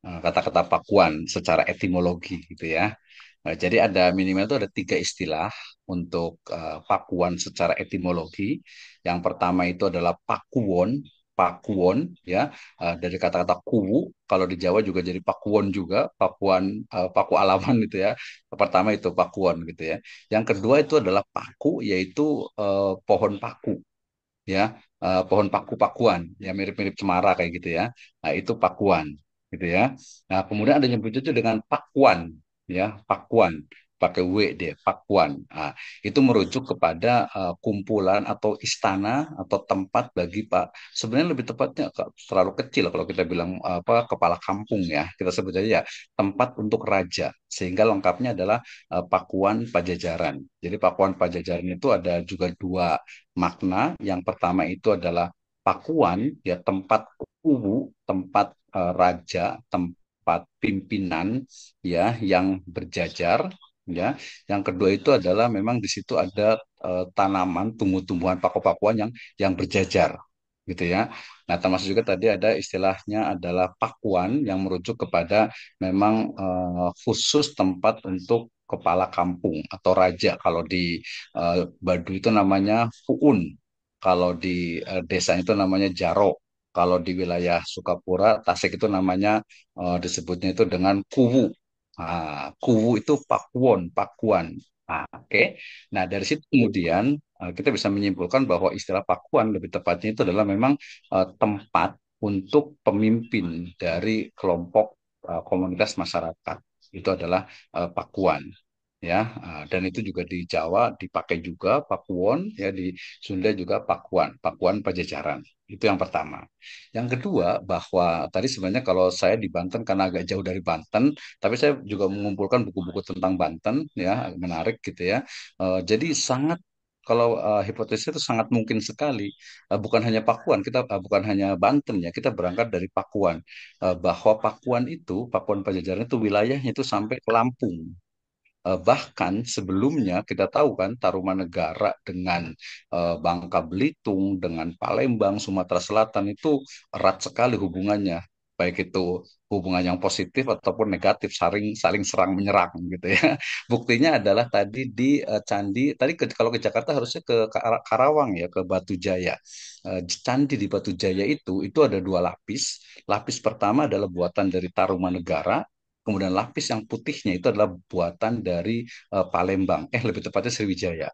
Kata-kata Pakuan secara etimologi gitu ya. Jadi ada minimal itu ada tiga istilah untuk Pakuan secara etimologi. Yang pertama itu adalah Pakuwon, Pakuwon ya, dari kata-kata kuwu. Kalau di Jawa juga jadi Pakuwon juga, Pakuan, Paku Alaman gitu ya. Pertama itu Pakuwon gitu ya. Yang kedua itu adalah Paku, yaitu pohon paku ya, pohon paku-pakuan ya, mirip-mirip cemara kayak gitu ya. Nah, itu pakuan gitu ya. Nah, kemudian ada nyebut itu dengan pakuan ya, pakuan pakai W deh, pakuan. Nah, itu merujuk kepada kumpulan atau istana atau tempat bagi Pak. Sebenarnya lebih tepatnya terlalu kecil kalau kita bilang apa, kepala kampung ya. Kita sebut aja ya tempat untuk raja. Sehingga lengkapnya adalah Pakuan Pajajaran. Jadi Pakuan Pajajaran itu ada juga dua makna. Yang pertama itu adalah pakuan, ya tempat kubu, tempat raja, tempat pimpinan, ya yang berjajar. Ya, yang kedua itu adalah memang di situ ada tanaman, tumbuh-tumbuhan paku-pakuan yang berjajar, gitu ya. Nah, termasuk juga tadi ada istilahnya adalah pakuan yang merujuk kepada memang khusus tempat untuk kepala kampung atau raja. Kalau di Baduy itu namanya Fuun. Kalau di desa itu namanya Jaro. Kalau di wilayah Sukapura, Tasik itu namanya disebutnya itu dengan Kuwu. Kuwu itu Pakuwon, Pakuan. Oke. Nah, dari situ kemudian kita bisa menyimpulkan bahwa istilah Pakuan lebih tepatnya itu adalah memang tempat untuk pemimpin dari kelompok komunitas masyarakat. Itu adalah Pakuan ya. Dan itu juga di Jawa dipakai juga Pakuwon ya, di Sunda juga Pakuan, Pakuan Pajajaran. Itu yang pertama. Yang kedua, bahwa tadi sebenarnya kalau saya di Banten karena agak jauh dari Banten, tapi saya juga mengumpulkan buku-buku tentang Banten ya, menarik gitu ya. Jadi sangat, kalau hipotesis itu sangat mungkin sekali, bukan hanya Pakuan, kita bukan hanya Banten ya, kita berangkat dari Pakuan. Bahwa Pakuan itu, Pakuan Pajajaran itu wilayahnya itu sampai ke Lampung. Bahkan sebelumnya kita tahu kan Tarumanegara dengan Bangka Belitung, dengan Palembang, Sumatera Selatan itu erat sekali hubungannya. Baik itu hubungan yang positif ataupun negatif, saling saling serang menyerang gitu ya. Buktinya adalah tadi di Candi, tadi kalau ke Jakarta harusnya ke Karawang ya, ke Batu Jaya. Candi di Batu Jaya itu ada dua lapis. Lapis pertama adalah buatan dari Tarumanegara. Kemudian lapis yang putihnya itu adalah buatan dari Palembang, lebih tepatnya Sriwijaya.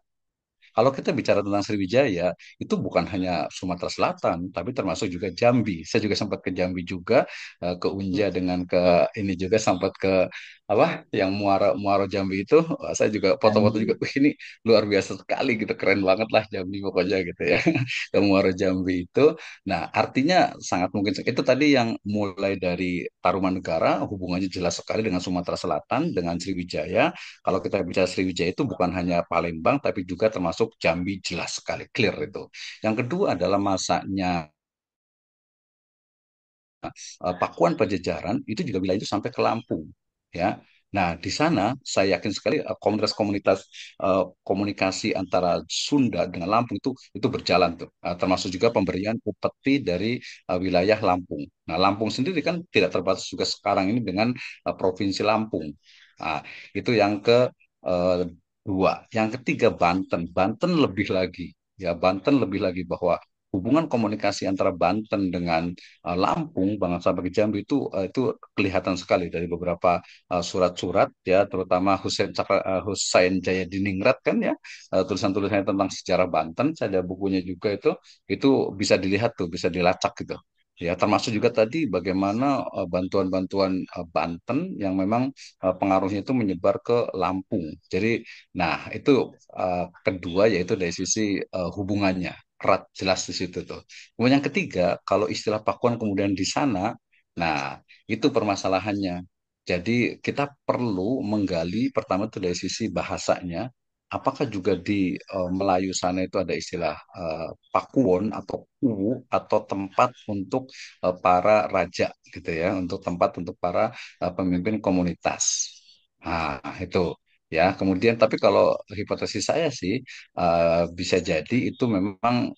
Kalau kita bicara tentang Sriwijaya, itu bukan hanya Sumatera Selatan, tapi termasuk juga Jambi. Saya juga sempat ke Jambi juga, ke Unja dengan ke ini juga sempat ke apa yang Muaro Muaro Jambi itu. Saya juga foto-foto juga, wih ini luar biasa sekali gitu, keren banget lah Jambi pokoknya gitu ya. Ke Muaro Jambi itu. Nah, artinya sangat mungkin itu tadi yang mulai dari Tarumanegara, hubungannya jelas sekali dengan Sumatera Selatan, dengan Sriwijaya. Kalau kita bicara Sriwijaya itu bukan hanya Palembang, tapi juga termasuk Jambi, jelas sekali, clear itu. Yang kedua adalah masaknya Pakuan Pajajaran itu juga wilayah itu sampai ke Lampung, ya. Nah, di sana saya yakin sekali komunitas-komunitas komunikasi antara Sunda dengan Lampung itu berjalan tuh. Termasuk juga pemberian upeti dari wilayah Lampung. Nah, Lampung sendiri kan tidak terbatas juga sekarang ini dengan Provinsi Lampung. Nah, itu yang kedua. Yang ketiga Banten. Banten lebih lagi. Ya, Banten lebih lagi bahwa hubungan komunikasi antara Banten dengan Lampung, bahkan sampai ke Jambi itu kelihatan sekali dari beberapa surat-surat ya, terutama Husain Jayadiningrat kan ya, tulisan-tulisannya tentang sejarah Banten, saya ada bukunya juga itu bisa dilihat tuh, bisa dilacak gitu. Ya, termasuk juga tadi bagaimana bantuan-bantuan Banten yang memang pengaruhnya itu menyebar ke Lampung. Jadi, nah itu kedua yaitu dari sisi hubungannya erat jelas di situ tuh. Kemudian yang ketiga, kalau istilah Pakuan kemudian di sana, nah itu permasalahannya. Jadi kita perlu menggali pertama itu dari sisi bahasanya. Apakah juga di Melayu sana itu ada istilah Pakuwon atau Kuwu atau tempat untuk para raja gitu ya, untuk tempat untuk para pemimpin komunitas. Nah, itu ya. Kemudian tapi kalau hipotesis saya sih bisa jadi itu memang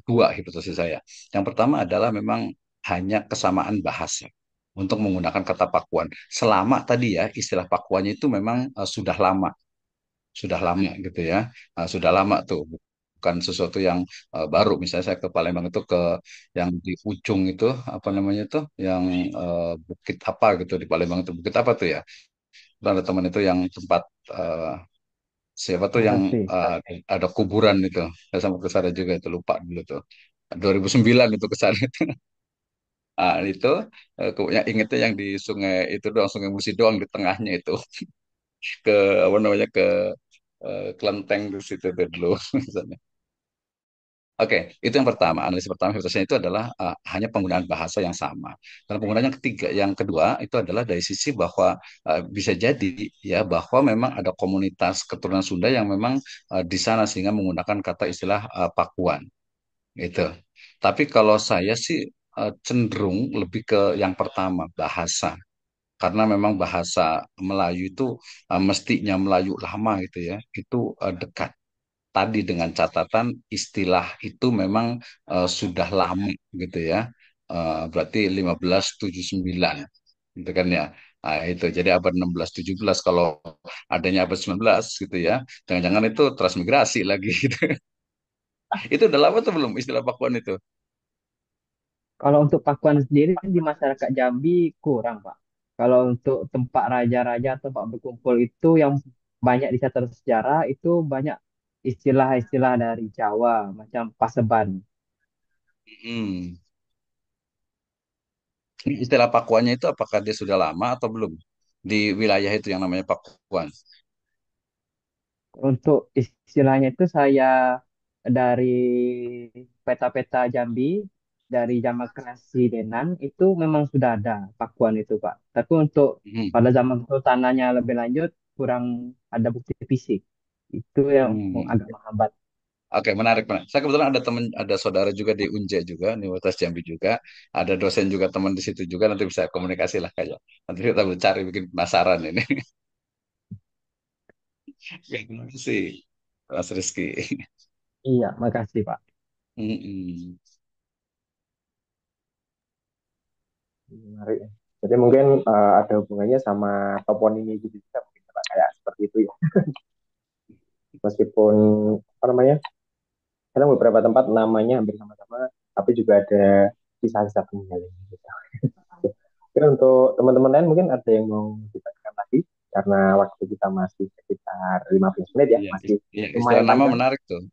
dua hipotesis saya. Yang pertama adalah memang hanya kesamaan bahasa untuk menggunakan kata Pakuan. Selama tadi ya istilah Pakuannya itu memang sudah lama gitu ya. Sudah lama tuh, bukan sesuatu yang baru. Misalnya saya ke Palembang itu ke yang di ujung itu apa namanya itu yang bukit apa gitu di Palembang itu bukit apa tuh ya. Itu ada teman itu yang tempat eh, siapa tuh yang Makasih. uh, ada kuburan itu. Saya sampai ke sana juga itu lupa dulu tuh. 2009 itu ke sana itu. Itu yang ingetnya yang di sungai itu doang, Sungai Musi doang di tengahnya itu ke apa namanya ke kelenteng di situ tuh dulu. Oke, itu yang pertama. Analisis pertama hipotesisnya itu adalah hanya penggunaan bahasa yang sama. Dan penggunaan yang kedua itu adalah dari sisi bahwa bisa jadi ya bahwa memang ada komunitas keturunan Sunda yang memang di sana sehingga menggunakan kata istilah Pakuan gitu. Tapi kalau saya sih cenderung lebih ke yang pertama bahasa. Karena memang bahasa Melayu itu mestinya Melayu lama gitu ya, itu dekat tadi dengan catatan istilah itu memang sudah lama gitu ya. Berarti 1579 gitu kan ya. Nah, itu jadi abad 16-17 kalau adanya abad 19 gitu ya. Jangan-jangan itu transmigrasi lagi gitu. Itu udah lama tuh belum istilah Pakuan itu? Kalau untuk Pakuan sendiri di masyarakat Jambi kurang, Pak. Kalau untuk tempat raja-raja atau tempat berkumpul itu yang banyak dicatat sejarah itu banyak istilah-istilah dari Jawa macam Paseban. Hmm. Ini istilah Pakuannya itu apakah dia sudah lama atau belum? Di wilayah itu yang namanya Pakuan. Untuk istilahnya itu saya dari peta-peta Jambi dari zaman Denan itu memang sudah ada Pakuan itu, Pak. Tapi untuk Hmm. pada zaman kesultanannya lebih lanjut kurang ada bukti fisik. Itu yang Hmm. agak menghambat. Oke, menarik, menarik. Saya kebetulan ada teman, ada saudara juga di Unja juga, di Universitas Jambi juga. Ada dosen juga, teman di situ juga. Nanti bisa komunikasi lah kayak. Nanti kita cari, bikin penasaran ini. Oke, terima kasih, Mas Rizky. Iya, makasih, Pak. Mm-mm. Menarik ya. Jadi mungkin ada hubungannya sama toponimi gitu juga mungkin Pak, kayak seperti itu ya. Meskipun apa namanya, kadang beberapa tempat namanya hampir sama-sama, tapi juga ada kisah-kisah peninggalan gitu. Oke, untuk teman-teman lain mungkin ada yang mau ditanyakan lagi karena waktu kita masih sekitar 15 menit ya, Iya, masih iya, istilah lumayan nama panjang. menarik tuh.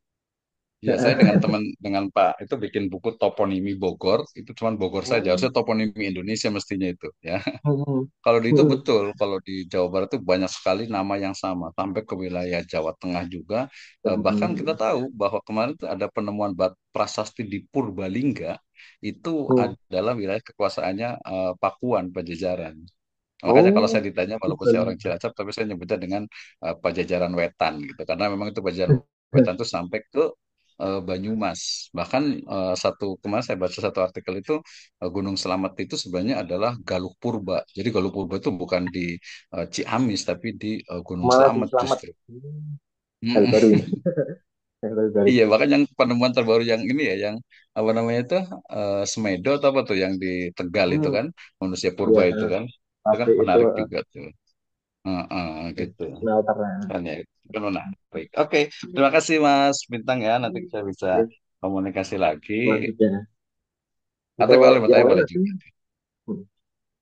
Ya, saya dengan teman dengan Pak itu bikin buku toponimi Bogor, itu cuma Bogor saja. Hmm. Harusnya toponimi Indonesia mestinya itu, ya. Hmm. Kalau di itu Hmm. betul, kalau di Jawa Barat itu banyak sekali nama yang sama, sampai ke wilayah Jawa Tengah juga. Bahkan kita Hmm. tahu bahwa kemarin itu ada penemuan prasasti di Purbalingga, itu Hmm. adalah wilayah kekuasaannya Pakuan, Pajajaran. Makanya kalau saya Oh, ditanya, walaupun saya orang Purbalingga. Cilacap, tapi saya nyebutnya dengan Pajajaran Wetan gitu, karena memang itu Pajajaran Wetan itu sampai ke Banyumas. Bahkan kemarin saya baca satu artikel itu Gunung Selamet itu sebenarnya adalah Galuh Purba. Jadi Galuh Purba itu bukan di Ciamis tapi di Gunung Malah di Selamet Selamat. justru. Hal Mm-mm. baru ini. Hal baru. Iya, bahkan yang penemuan terbaru yang ini ya, yang apa namanya itu Semedo atau apa tuh yang di Tegal itu Hmm, kan, manusia ya, purba itu kan pabrik itu menarik juga tuh. Heeh, gitu. smelternya. Kan ya, itu kan menarik. Oke, terima kasih Mas Bintang ya. Nanti kita bisa Oke, komunikasi lagi. selanjutnya. Katanya Untuk boleh, yang katanya lain boleh nanti. juga. Hmm.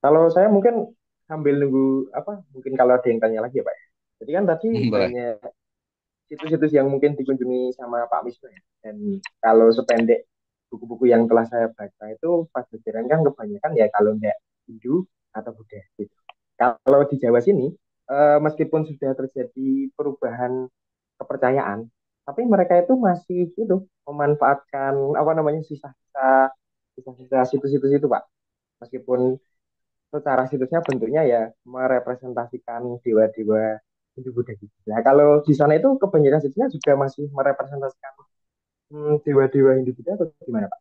Kalau saya mungkin sambil nunggu apa, mungkin kalau ada yang tanya lagi ya Pak. Jadi kan tadi Boleh. banyak situs-situs yang mungkin dikunjungi sama Pak Wisnu ya. Dan kalau sependek buku-buku yang telah saya baca itu Pajajaran kan kebanyakan ya kalau enggak Hindu atau Buddha gitu. Kalau di Jawa sini meskipun sudah terjadi perubahan kepercayaan, tapi mereka itu masih itu memanfaatkan apa namanya sisa-sisa situs-situs itu Pak. Meskipun secara situsnya bentuknya ya merepresentasikan dewa-dewa Hindu Buddha gitu. Nah, kalau di sana itu kebanyakan situsnya juga masih merepresentasikan dewa-dewa Hindu Buddha atau gimana Pak?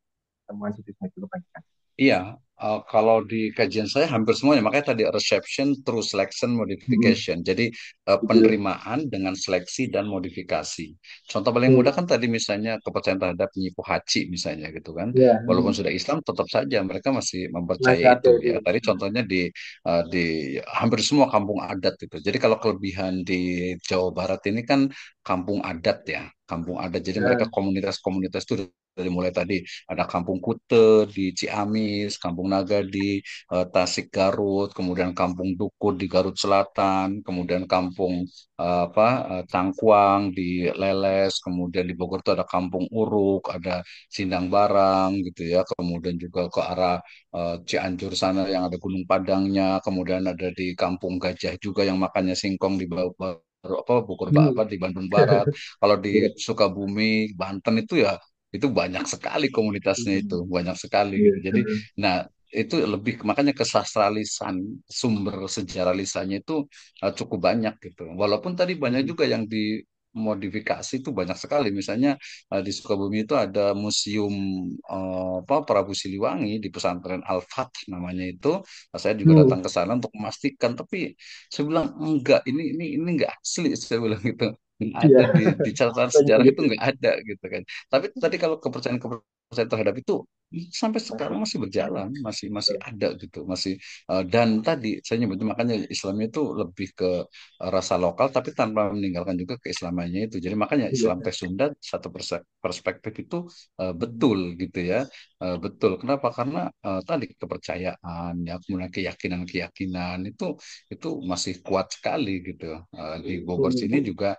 Temuan situsnya itu kebanyakan. Iya, kalau di kajian saya hampir semuanya, makanya tadi reception, through selection, Hmm, modification. Jadi gitu. penerimaan dengan seleksi dan modifikasi. Contoh paling mudah Hmm, kan tadi misalnya kepercayaan terhadap Nyipu Haji misalnya gitu kan. ya, Walaupun sudah Islam, tetap saja mereka masih mempercayai masih ada itu itu. ya. Tadi contohnya di hampir semua kampung adat itu. Jadi kalau kelebihan di Jawa Barat ini kan kampung adat ya, kampung adat. Jadi mereka Ya, komunitas-komunitas itu dari mulai tadi ada Kampung Kute di Ciamis, Kampung Naga di Tasik Garut, kemudian Kampung Dukut di Garut Selatan, kemudian Kampung Cangkuang di Leles, kemudian di Bogor itu ada Kampung Uruk, ada Sindang Barang gitu ya, kemudian juga ke arah Cianjur sana yang ada Gunung Padangnya, kemudian ada di Kampung Gajah juga yang makannya singkong di Bogor hmm, di Bandung Barat. Kalau ya, di Sukabumi, Banten itu banyak sekali komunitasnya itu hmm, banyak sekali ya, gitu jadi nah itu makanya kesastra lisan sumber sejarah lisannya itu cukup banyak gitu walaupun tadi banyak hmm, juga yang dimodifikasi itu banyak sekali misalnya di Sukabumi itu ada museum Prabu Siliwangi di pesantren Al-Fath namanya itu. Saya juga hmm, datang ke sana untuk memastikan tapi saya bilang enggak ini enggak asli saya bilang gitu. Nggak ada ya, di catatan banyak sejarah itu gitu. nggak ada gitu kan. Tapi tadi kalau kepercayaan terhadap itu sampai sekarang Masih. masih berjalan, masih masih ada gitu, masih dan tadi saya nyebutnya makanya Islamnya itu lebih ke rasa lokal tapi tanpa meninggalkan juga keislamannya itu. Jadi makanya Iya. Islam teh Sunda satu perspektif itu Hmm, betul gitu ya. Betul. Kenapa? Karena tadi kepercayaan ya kemudian keyakinan-keyakinan itu masih kuat sekali gitu. Di Bogor sini hmm, juga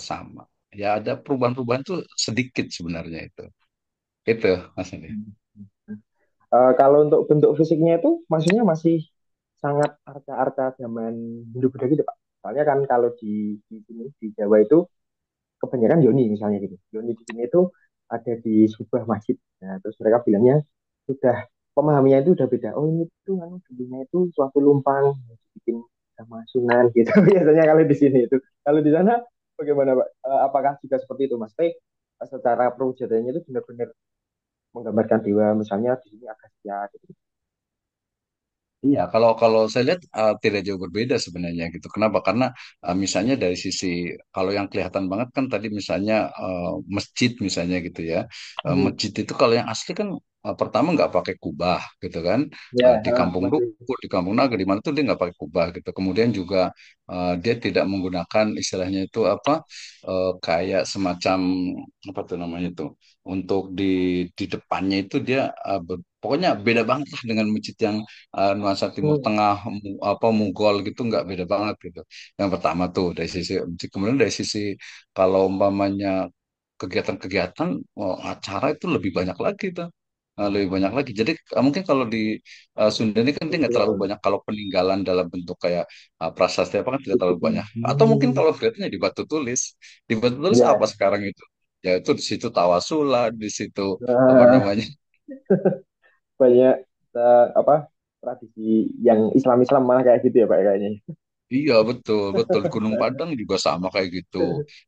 sama. Ya ada perubahan-perubahan tuh sedikit sebenarnya itu. Itu Mas Andi. hmm. Kalau untuk bentuk fisiknya itu maksudnya masih sangat arca-arca zaman Hindu-Buddha gitu Pak. Soalnya kan kalau di sini di Jawa itu kebanyakan Yoni misalnya gitu. Yoni di sini itu ada di sebuah masjid. Nah, terus mereka bilangnya sudah pemahamannya itu udah beda. Oh ini tuh kan dulunya itu suatu lumpang dibikin sama Sunan gitu. Biasanya kalau di sini itu. Kalau di sana bagaimana Pak? Apakah juga seperti itu Mas? Tapi secara perwujudannya itu benar-benar menggambarkan dewa misalnya di sini Agastya gitu. Iya, kalau kalau saya lihat tidak jauh berbeda sebenarnya gitu. Kenapa? Karena misalnya dari sisi kalau yang kelihatan banget kan tadi misalnya masjid misalnya gitu ya. Hmm. Masjid itu kalau yang asli kan pertama nggak pakai kubah gitu kan. Ya, Di Kampung masih. Duku, di Kampung Naga, di mana tuh dia nggak pakai kubah gitu. Kemudian juga dia tidak menggunakan istilahnya itu apa kayak semacam apa tuh namanya tuh untuk di depannya itu dia pokoknya beda banget lah dengan masjid yang nuansa Timur Hmm. Tengah apa Mughal gitu nggak beda banget gitu. Yang pertama tuh dari sisi kemudian dari sisi kalau umpamanya kegiatan-kegiatan acara itu lebih banyak lagi tuh. Lebih banyak lagi. Jadi mungkin kalau di Sunda ini kan dia nggak terlalu Betul. banyak kalau peninggalan dalam bentuk kayak prasasti apa kan tidak terlalu Gitu. banyak. Atau mungkin Hmm. kalau lihatnya di batu tulis. Di batu tulis apa Ya, sekarang itu? Ya itu di situ Tawasula, di situ apa nah, namanya? banyak apa tradisi yang Islam-Islam malah kayak gitu ya Pak ya, kayaknya. Iya betul betul Gunung Padang juga sama kayak gitu.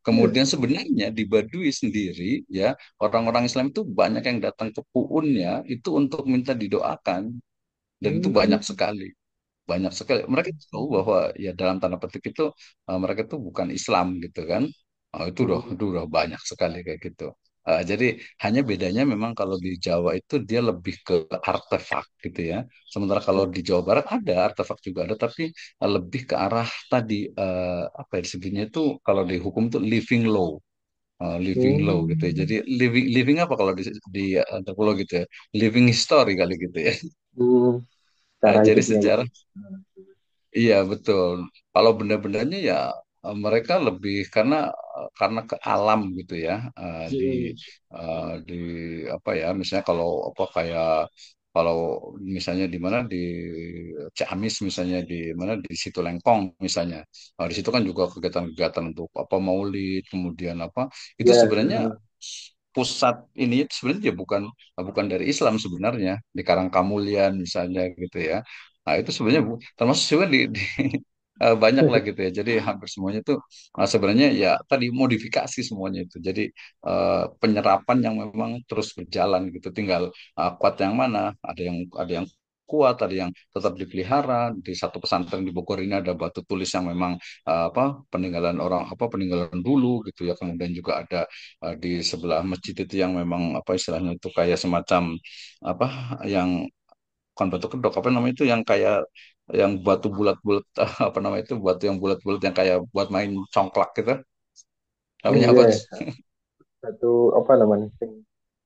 Kemudian sebenarnya di Baduy sendiri ya orang-orang Islam itu banyak yang datang ke Puunnya itu untuk minta didoakan dan itu Hmm. banyak sekali. Banyak sekali. Mereka tahu bahwa ya dalam tanda petik itu mereka itu bukan Islam gitu kan. Itu udah banyak sekali kayak gitu. Jadi hanya bedanya memang kalau di Jawa itu dia lebih ke artefak gitu ya. Sementara kalau Ya. di Jawa Barat ada artefak juga ada, tapi lebih ke arah tadi apa ya disebutnya itu kalau di hukum itu living law. Living law gitu ya. Hmm. Jadi living living apa kalau di antropologi gitu ya? Living history kali gitu ya. Hmm. Cara Jadi hidupnya gitu. sejarah. Iya betul. Kalau benda-bendanya ya mereka lebih karena ke alam gitu ya Hmm. di apa ya misalnya kalau apa kayak kalau misalnya di mana di Ciamis misalnya di mana di situ Lengkong misalnya. Di situ kan juga kegiatan-kegiatan untuk apa Maulid kemudian apa itu Ya. sebenarnya pusat ini sebenarnya dia bukan bukan dari Islam sebenarnya di Karangkamulian misalnya gitu ya. Nah, itu sebenarnya termasuk juga banyak lah gitu ya. Jadi hampir semuanya itu sebenarnya ya tadi modifikasi semuanya itu. Jadi penyerapan yang memang terus berjalan gitu. Tinggal kuat yang mana. Ada yang kuat, ada yang tetap dipelihara. Di satu pesantren di Bogor ini ada batu tulis yang memang apa peninggalan orang apa peninggalan dulu gitu ya. Kemudian juga ada di sebelah masjid itu yang memang apa istilahnya itu kayak semacam apa yang bukan batu kedok apa namanya itu yang kayak yang batu bulat-bulat apa namanya itu batu yang bulat-bulat yang kayak buat main congklak gitu Oh namanya apa iya, tuh satu apa namanya?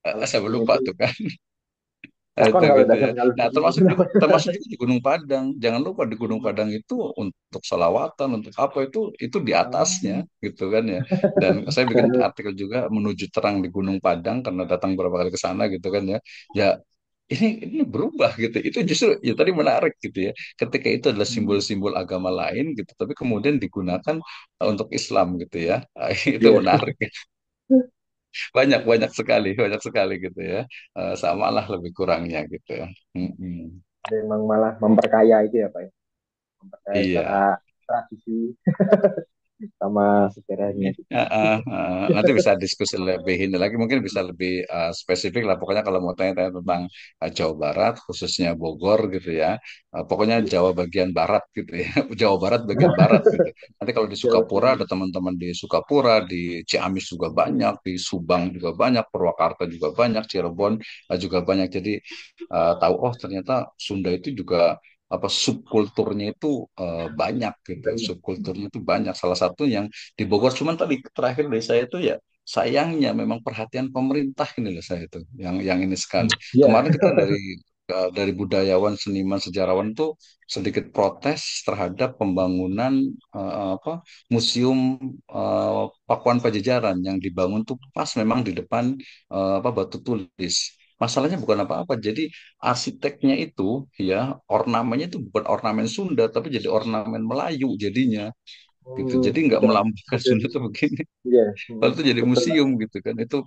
Kalau di saya sini lupa itu tuh kan. lakon Itu kalau gitu tidak ya. salah kalau di Nah, sini itu termasuk juga di Gunung Padang. Jangan lupa di Gunung namanya. Padang itu untuk salawatan, untuk apa itu di atasnya Oh. gitu kan ya. Dan saya bikin artikel juga menuju terang di Gunung Padang karena datang beberapa kali ke sana gitu kan ya. Ya ini berubah gitu. Itu justru ya tadi menarik gitu ya. Ketika itu adalah simbol-simbol agama lain gitu, tapi kemudian digunakan untuk Islam gitu ya. Itu Iya. menarik. Banyak sekali gitu ya. Samalah lebih kurangnya gitu ya. Mm-mm. Memang malah memperkaya itu ya Pak ya. Memperkaya secara Iya. tradisi sama sejarahnya gitu. Nanti bisa diskusi lebih ini lagi, mungkin bisa lebih spesifik lah. Pokoknya kalau mau tanya-tanya tentang Jawa Barat, khususnya Bogor gitu ya. Pokoknya Jawa bagian Barat gitu ya. Jawa Barat bagian Barat gitu. Nanti kalau di Jawa Sukapura Timur. ada teman-teman di Sukapura, di Ciamis juga banyak, di Subang juga banyak, Purwakarta juga banyak, Cirebon juga banyak. Jadi tahu oh ternyata Sunda itu juga apa subkulturnya itu banyak gitu. Banyak. Subkulturnya itu banyak. Salah satu yang di Bogor. Cuman tadi terakhir dari saya itu ya sayangnya memang perhatian pemerintah ini loh saya itu yang ini sekali. Iya. Kemarin kita dari budayawan, seniman, sejarawan itu sedikit protes terhadap pembangunan apa museum Pakuan Pajajaran yang dibangun tuh pas memang di depan apa batu tulis. Masalahnya bukan apa-apa. Jadi arsiteknya itu ya ornamennya itu bukan ornamen Sunda tapi jadi ornamen Melayu jadinya gitu. Jadi nggak Udah melambangkan modern. Sunda tuh begini. Iya. Kalau itu jadi Betul Pak. museum gitu kan, itu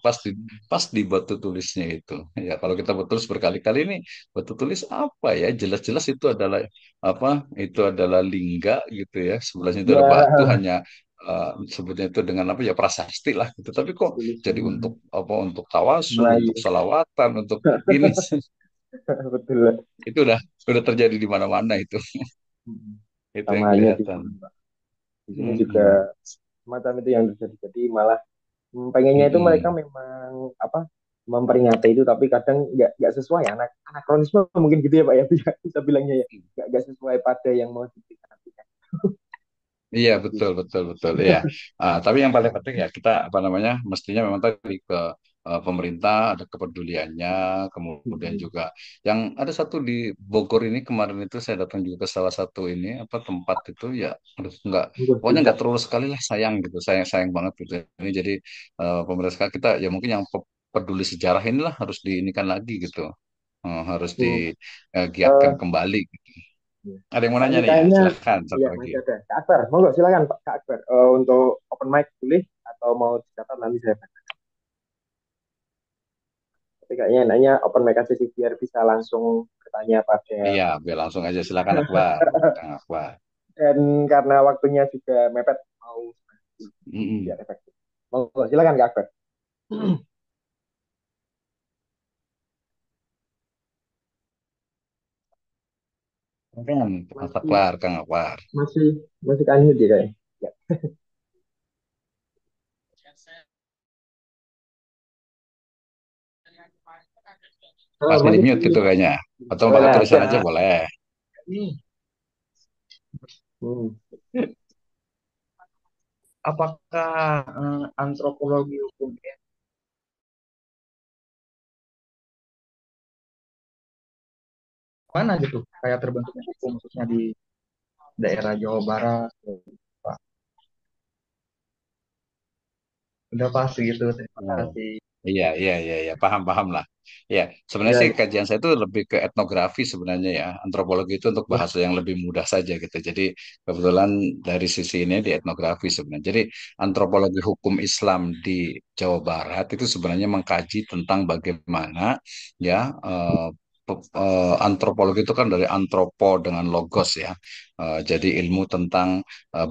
pas di batu tulisnya itu. Ya kalau kita betul berkali-kali ini batu tulis apa ya? Jelas-jelas itu adalah apa? Itu adalah lingga gitu ya. Sebelahnya itu ada batu Ya, hanya sebutnya itu dengan apa ya prasasti lah gitu. Tapi kok jadi untuk tulisan apa? Untuk tawasul, untuk Melayu. salawatan, untuk ini Betul. itu udah terjadi di mana-mana itu. Itu Sama yang halnya di kelihatan. sini Pak. Di sini juga Mm-mm. semacam itu yang terjadi. Jadi malah pengennya itu mereka Mm-mm. memang apa memperingati itu tapi kadang nggak sesuai anakronisme mungkin gitu ya Pak ya bisa bilangnya ya nggak sesuai pada yang mau diperingati Iya gitu. betul betul betul iya. Tapi yang paling penting ya kita apa namanya mestinya memang tadi ke pemerintah ada kepeduliannya kemudian Mm-mm. juga yang ada satu di Bogor ini kemarin itu saya datang juga ke salah satu ini apa tempat itu ya aduh, nggak Monggo, pokoknya cerita. nggak terlalu sekali lah sayang gitu sayang sayang banget gitu ini jadi pemerintah sekarang kita ya mungkin yang peduli sejarah inilah harus diinikan lagi gitu. Harus Hmm. digiatkan Eh, kembali gitu. ya. Ada yang mau Pak nanya ini nih ya kayaknya silahkan satu ya lagi. masih ada Kak Akbar monggo silakan Pak Kak Akbar. Untuk open mic boleh atau mau dicatat nanti saya baca. Tapi kayaknya enaknya open mic aja sih biar bisa langsung bertanya pada Iya, biar langsung aja silakan Akbar. Kang Akbar. Dan karena waktunya juga mepet, mau Mm-mm. biar efektif. Monggo, silakan Kak Akbar. Kan, Mas Masih, Akbar, Kang Akbar. masih, masih kan dia kayaknya. Ya. Masih di Masih mute di, itu kayaknya. Atau pakai nah, tulisan aja boleh. Hmm. Apakah antropologi hukum mana gitu kayak terbentuknya hukum khususnya di daerah Jawa Barat? Pak, udah pasti gitu. Terima Oh. kasih. Iya, iya, iya, iya, paham, paham lah. Ya, sebenarnya Ya, sih ya. kajian saya itu lebih ke etnografi sebenarnya ya. Antropologi itu untuk Ya. bahasa yang lebih mudah saja gitu. Jadi kebetulan dari sisi ini di etnografi sebenarnya. Jadi antropologi hukum Islam di Jawa Barat itu sebenarnya mengkaji tentang bagaimana ya antropologi itu kan dari antropo dengan logos ya. Jadi ilmu tentang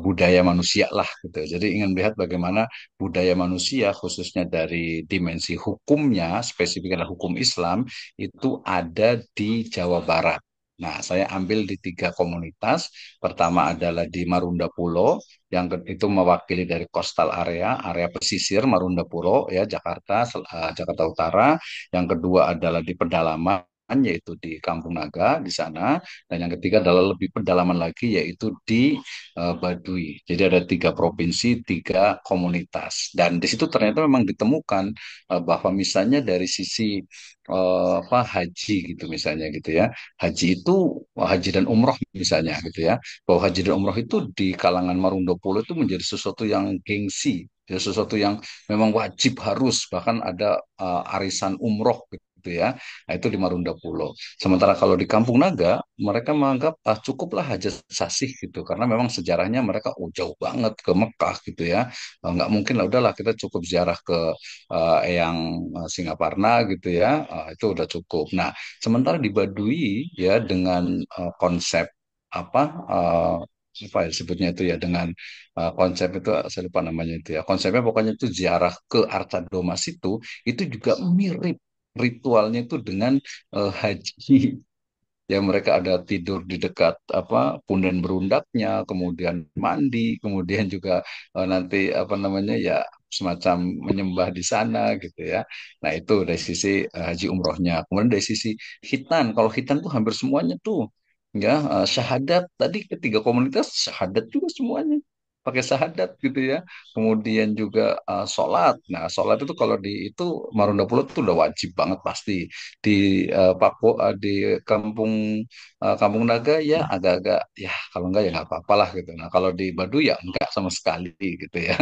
budaya manusia lah gitu. Jadi ingin melihat bagaimana budaya manusia, khususnya dari dimensi hukumnya, spesifik adalah hukum Islam, itu ada di Jawa Barat. Nah, saya ambil di tiga komunitas. Pertama adalah di Marunda Pulo, itu mewakili dari coastal area, area pesisir Marunda Pulo, ya Jakarta, Jakarta Utara. Yang kedua adalah di pedalaman, yaitu di Kampung Naga di sana, dan yang ketiga adalah lebih pedalaman lagi, yaitu di Baduy. Jadi ada tiga provinsi, tiga komunitas. Dan di situ ternyata memang ditemukan bahwa misalnya dari sisi apa haji gitu misalnya gitu ya. Haji itu haji dan umroh misalnya gitu ya. Bahwa haji dan umroh itu di kalangan Marundopolo itu menjadi sesuatu yang gengsi, ya sesuatu yang memang wajib harus bahkan ada arisan umroh gitu ya. Nah, itu di Marunda Pulo. Sementara kalau di Kampung Naga, mereka menganggap cukuplah Hajat Sasih gitu, karena memang sejarahnya mereka jauh banget ke Mekah gitu ya. Nggak mungkin lah, udahlah kita cukup ziarah ke Eyang Singaparna gitu ya, itu udah cukup. Nah, sementara di Baduy ya dengan konsep apa apa ya sebutnya itu ya dengan konsep itu saya lupa namanya itu ya konsepnya pokoknya itu ziarah ke Arca Domas itu juga mirip ritualnya itu dengan haji. Ya mereka ada tidur di dekat apa punden berundaknya, kemudian mandi, kemudian juga nanti apa namanya ya semacam menyembah di sana gitu ya. Nah itu dari sisi haji umrohnya. Kemudian dari sisi khitan, kalau khitan tuh hampir semuanya tuh ya syahadat. Tadi ketiga komunitas syahadat juga semuanya pakai syahadat gitu ya. Kemudian juga sholat. Nah sholat itu kalau di itu Marunda Pulau itu udah wajib banget pasti di di kampung Kampung Naga ya agak-agak ya kalau enggak ya nggak apa-apa lah gitu. Nah kalau di Baduy ya enggak sama sekali gitu ya.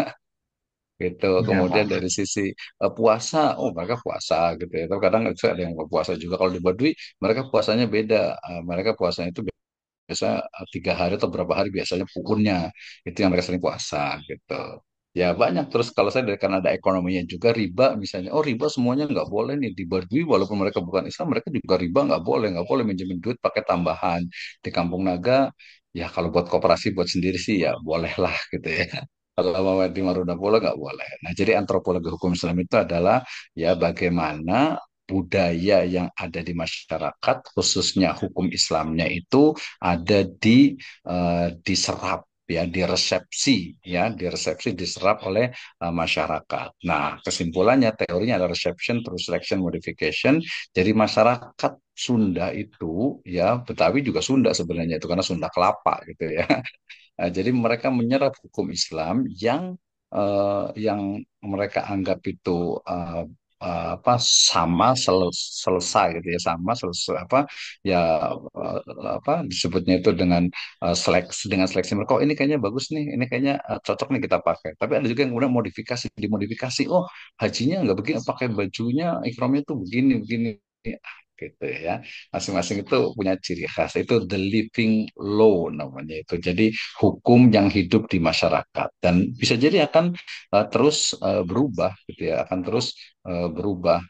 Gitu. Ya, Kemudian Pak. dari sisi puasa, oh mereka puasa gitu ya. Tapi kadang itu ada yang nggak puasa juga. Kalau di Baduy mereka puasanya beda. Mereka puasanya itu biasa 3 hari atau berapa hari biasanya pukunnya itu yang mereka sering puasa gitu. Ya banyak terus kalau saya dari karena ada ekonominya juga riba misalnya oh riba semuanya nggak boleh nih di Baduy walaupun mereka bukan Islam mereka juga riba nggak boleh minjemin duit pakai tambahan di Kampung Naga ya kalau buat koperasi buat sendiri sih ya bolehlah gitu ya. Kalau mau di Marunda Pulau nggak boleh. Nah, jadi antropologi hukum Islam itu adalah ya bagaimana budaya yang ada di masyarakat, khususnya hukum Islamnya itu ada diserap ya, diserap oleh masyarakat. Nah, kesimpulannya teorinya adalah reception terus selection modification. Jadi masyarakat Sunda itu ya Betawi juga Sunda sebenarnya itu karena Sunda Kelapa gitu ya. Jadi mereka menyerap hukum Islam yang mereka anggap itu apa sama selesai gitu ya sama selesai apa ya eh, apa disebutnya itu dengan seleksi mereka oh ini kayaknya bagus nih ini kayaknya cocok nih kita pakai tapi ada juga yang kemudian dimodifikasi oh hajinya nggak begini pakai bajunya ikramnya tuh begini begini gitu ya masing-masing itu punya ciri khas itu the living law namanya itu jadi hukum yang hidup di masyarakat dan bisa jadi akan terus berubah gitu ya akan terus berubah.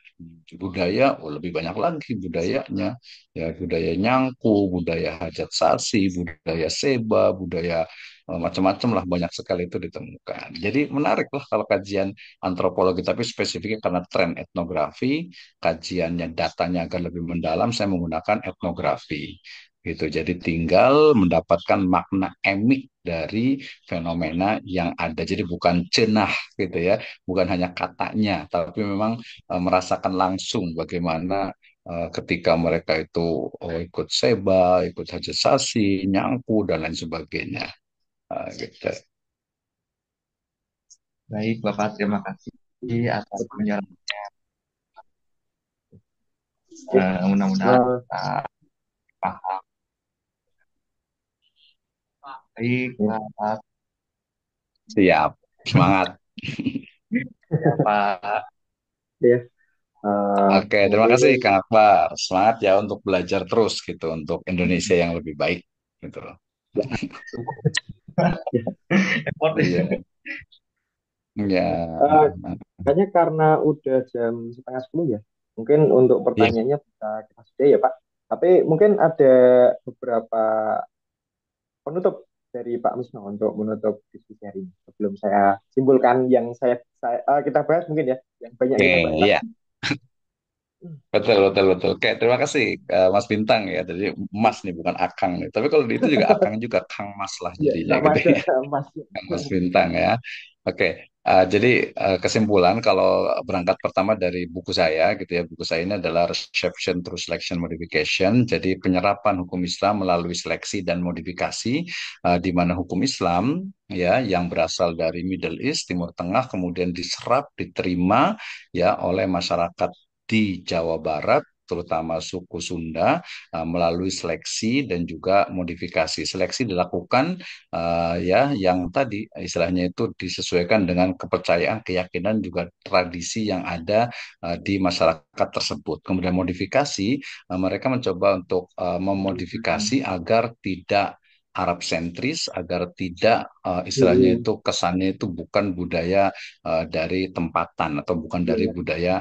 Budaya, oh lebih banyak lagi budayanya, ya budaya nyangku, budaya hajat sasi, budaya seba, budaya macam-macam lah, banyak sekali itu ditemukan. Jadi menarik lah kalau kajian antropologi, tapi spesifiknya karena tren etnografi, kajiannya datanya agar lebih mendalam, saya menggunakan etnografi. Gitu. Jadi tinggal mendapatkan makna emik dari fenomena yang ada. Jadi bukan cenah gitu ya, bukan hanya katanya, tapi memang merasakan langsung bagaimana ketika mereka itu ikut seba, ikut hajasasi, nyangku dan lain sebagainya. Gitu. Baik, Bapak, terima kasih atas penjelasan. Oke. Mudah-mudahan Nah, kita paham. Baik, ya, Pak. Siap, semangat. Ya, Pak. ya. Eh, Oke, terima mungkin kasih Kang Akbar. Semangat ya untuk belajar terus gitu untuk Indonesia yang lebih baik gitu loh. ya, Effort. Iya, ya. eh, kayaknya karena udah jam setengah 10 ya. Mungkin untuk Iya. pertanyaannya bisa kita sudah ya Pak. Tapi mungkin ada beberapa penutup dari Pak Misno untuk menutup diskusi hari ini. Sebelum saya simpulkan yang kita bahas mungkin ya, yang banyak Oke, kita bahas. iya. Betul, betul, betul. Oke, terima kasih Mas Bintang ya. Jadi Mas nih bukan Akang nih. Tapi kalau di itu juga Akang juga Kang Mas lah Ya, jadinya nggak gitu masuk ya. Mas. Kang Mas Bintang ya. Oke, jadi kesimpulan kalau berangkat pertama dari buku saya gitu ya. Buku saya ini adalah Reception through Selection Modification. Jadi penyerapan hukum Islam melalui seleksi dan modifikasi, di mana hukum Islam ya yang berasal dari Middle East, Timur Tengah, kemudian diserap, diterima ya oleh masyarakat di Jawa Barat, terutama suku Sunda, melalui seleksi dan juga modifikasi. Seleksi dilakukan ya yang tadi istilahnya itu disesuaikan dengan kepercayaan, keyakinan juga tradisi yang ada di masyarakat tersebut. Kemudian modifikasi, mereka mencoba untuk memodifikasi agar tidak Arab sentris, agar tidak istilahnya Hmm, itu kesannya itu bukan budaya dari tempatan atau bukan dari iya, budaya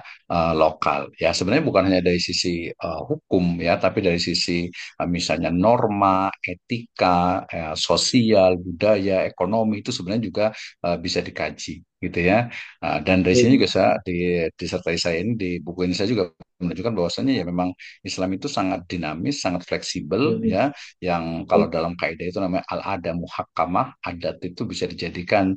lokal. Ya sebenarnya bukan hanya dari sisi hukum ya, tapi dari sisi misalnya norma, etika, sosial, budaya, ekonomi itu sebenarnya juga bisa dikaji gitu ya. Dan dari sini iya, juga saya disertai saya ini di buku ini saya juga menunjukkan bahwasannya ya memang Islam itu sangat dinamis, sangat fleksibel hmm, ya, yang kalau dalam kaidah itu namanya al-ada muhakkamah, adat itu bisa dijadikan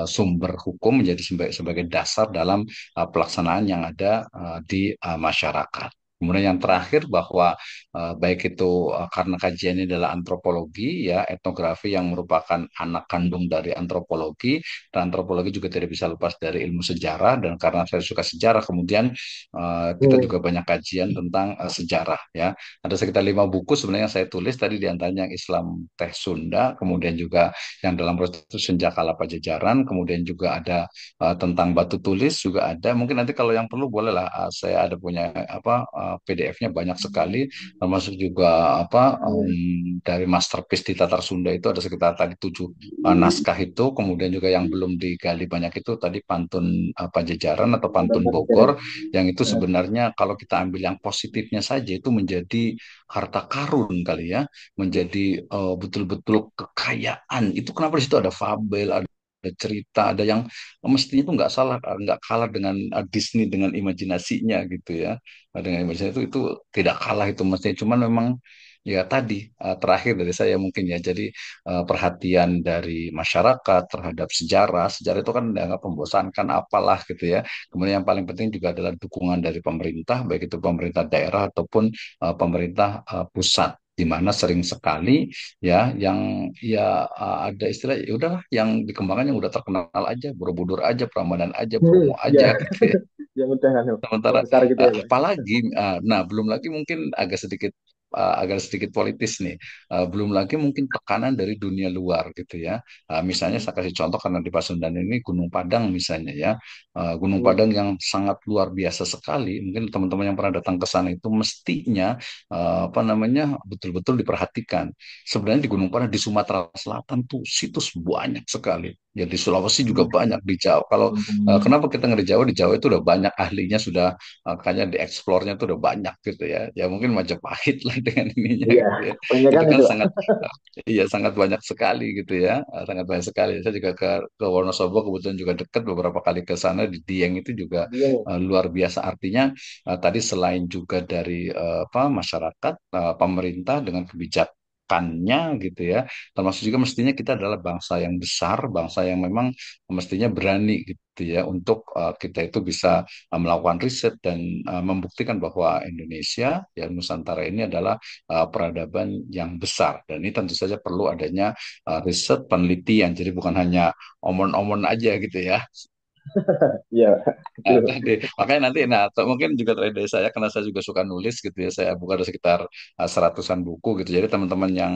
sumber hukum menjadi sebagai dasar dalam pelaksanaan yang ada di masyarakat. Kemudian yang terakhir bahwa baik itu karena kajian ini adalah antropologi ya, etnografi yang merupakan anak kandung dari antropologi, dan antropologi juga tidak bisa lepas dari ilmu sejarah, dan karena saya suka sejarah kemudian kita hmm, juga banyak kajian tentang sejarah ya. Ada sekitar 5 buku sebenarnya yang saya tulis tadi, di antaranya yang Islam Teh Sunda, kemudian juga yang dalam proses Senja Kala Pajajaran, kemudian juga ada tentang batu tulis juga ada. Mungkin nanti kalau yang perlu bolehlah, saya ada punya apa PDF-nya banyak sekali, termasuk juga apa dari masterpiece di Tatar Sunda itu ada sekitar tadi 7 naskah itu. Kemudian juga yang belum digali banyak itu tadi pantun Pajajaran atau Nonton pantun pelajaran. Bogor, yang itu Nah, sebenarnya kalau kita ambil yang positifnya saja itu menjadi harta karun kali ya, menjadi betul-betul kekayaan. Itu kenapa di situ ada fabel, ada cerita, ada yang mestinya itu nggak salah, nggak kalah dengan Disney dengan imajinasinya gitu ya. Dengan imajinasi itu tidak kalah itu mestinya, cuman memang ya tadi terakhir dari saya mungkin ya, jadi perhatian dari masyarakat terhadap sejarah, sejarah itu kan dianggap membosankan apalah gitu ya. Kemudian yang paling penting juga adalah dukungan dari pemerintah, baik itu pemerintah daerah ataupun pemerintah pusat, di mana sering sekali ya yang ya ada istilah ya udahlah yang dikembangkan yang udah terkenal aja, Borobudur aja, Prambanan aja, Bromo ya, aja gitu ya. yang udah kan, yang Sementara besar gitu ya Pak. apalagi, nah belum lagi mungkin agak sedikit politis nih. Belum lagi mungkin tekanan dari dunia luar gitu ya. Misalnya saya kasih contoh karena di Pasundan ini Gunung Padang misalnya ya. Gunung Hmm, Padang yang sangat luar biasa sekali. Mungkin teman-teman yang pernah datang ke sana itu mestinya apa namanya betul-betul diperhatikan. Sebenarnya di Gunung Padang di Sumatera Selatan tuh situs banyak sekali Ya di Sulawesi juga banyak di Jawa. Kalau kenapa kita nggak di Jawa? Di Jawa itu udah banyak ahlinya sudah kayaknya dieksplornya tuh udah banyak gitu ya. Ya mungkin Majapahit lah dengan ininya Iya, gitu ya. banyak kan Itu kan itu, Pak. sangat iya sangat banyak sekali gitu ya. Sangat banyak sekali. Saya juga ke Wonosobo kebetulan juga dekat beberapa kali ke sana di Dieng itu juga Iya, nih. luar biasa. Artinya tadi selain juga dari apa masyarakat, pemerintah dengan kebijakannya gitu ya. Termasuk juga mestinya kita adalah bangsa yang besar, bangsa yang memang mestinya berani gitu ya untuk kita itu bisa melakukan riset dan membuktikan bahwa Indonesia ya Nusantara ini adalah peradaban yang besar dan ini tentu saja perlu adanya riset penelitian jadi bukan hanya omon-omon aja gitu ya. Iya, Nah, betul. tadi makanya nanti nah atau mungkin juga dari saya karena saya juga suka nulis gitu ya saya buka ada sekitar seratusan buku gitu jadi teman-teman yang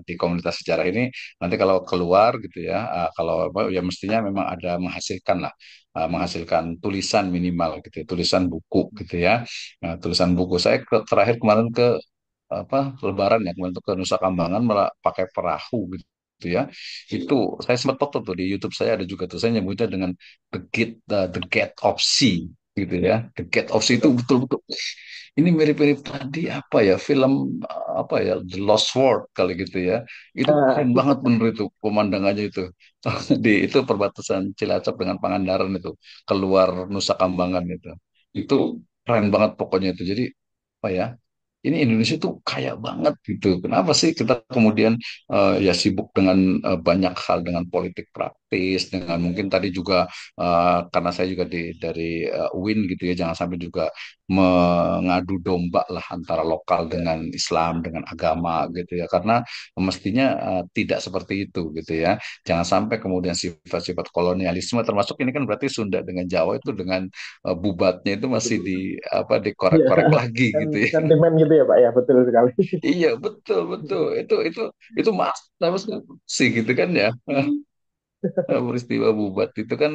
di komunitas sejarah ini nanti kalau keluar gitu ya kalau apa, ya mestinya memang ada menghasilkan lah menghasilkan tulisan minimal gitu ya, tulisan buku gitu ya. Nah, tulisan buku saya terakhir kemarin ke apa Lebaran ya kemarin tuh ke Nusa Kambangan malah pakai perahu gitu ya itu saya sempat foto tuh di YouTube saya ada juga tuh saya nyebutnya dengan the Gate of Sea gitu ya the Gate of Sea itu betul-betul ini mirip-mirip tadi apa ya film apa ya The Lost World kali gitu ya itu Ah, keren banget bener itu pemandangannya itu di itu perbatasan Cilacap dengan Pangandaran itu keluar Nusa Kambangan itu keren banget pokoknya itu jadi apa ya ini Indonesia tuh kaya banget gitu. Kenapa sih kita kemudian ya sibuk dengan banyak hal dengan politik praktis, dengan mungkin tadi juga karena saya juga dari UIN gitu ya, jangan sampai juga mengadu domba lah antara lokal dengan Islam dengan agama gitu ya. Karena mestinya tidak seperti itu gitu ya. Jangan sampai kemudian sifat-sifat kolonialisme termasuk ini kan berarti Sunda dengan Jawa itu dengan bubatnya itu masih di apa iya, dikorek-korek lagi gitu ya. sentimen gitu ya, Pak ya, betul sekali. Iya betul betul itu mas apa sih gitu kan ya. Peristiwa Bubat itu kan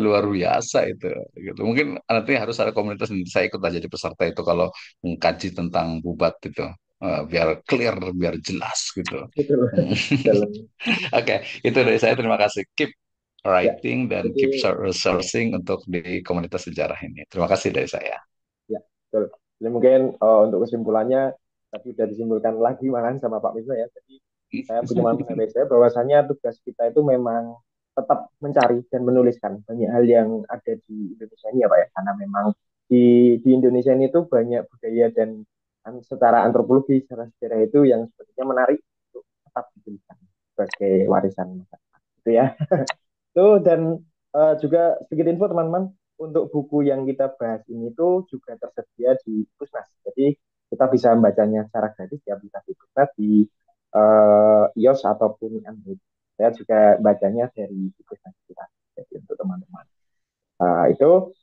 luar biasa itu gitu. Mungkin nanti harus ada komunitas yang saya ikut aja di peserta itu kalau mengkaji tentang Bubat itu. Biar clear biar jelas gitu. Betul. Hmm. Dalam Oke, itu dari saya terima kasih. Keep ya. writing dan Jadi keep researching untuk di komunitas sejarah ini. Terima kasih dari saya. ya, betul. Jadi mungkin untuk kesimpulannya tadi sudah disimpulkan lagi malahan sama Pak Misno ya. Jadi saya cuma mengambil saya bahwasannya tugas kita itu memang tetap mencari dan menuliskan banyak hal yang ada di Indonesia ini ya Pak ya. Karena memang di Indonesia ini tuh banyak budaya dan secara antropologi, secara sejarah itu yang sebenarnya menarik untuk tetap dituliskan sebagai warisan masyarakat. Itu ya. Tuh dan juga sedikit info teman-teman untuk buku yang kita bahas ini tuh juga tersedia di Pusnas. Jadi kita bisa membacanya secara gratis di aplikasi Pusnas di iOS ataupun Android. Saya juga bacanya dari Pusnas kita. Jadi untuk teman-teman. Itu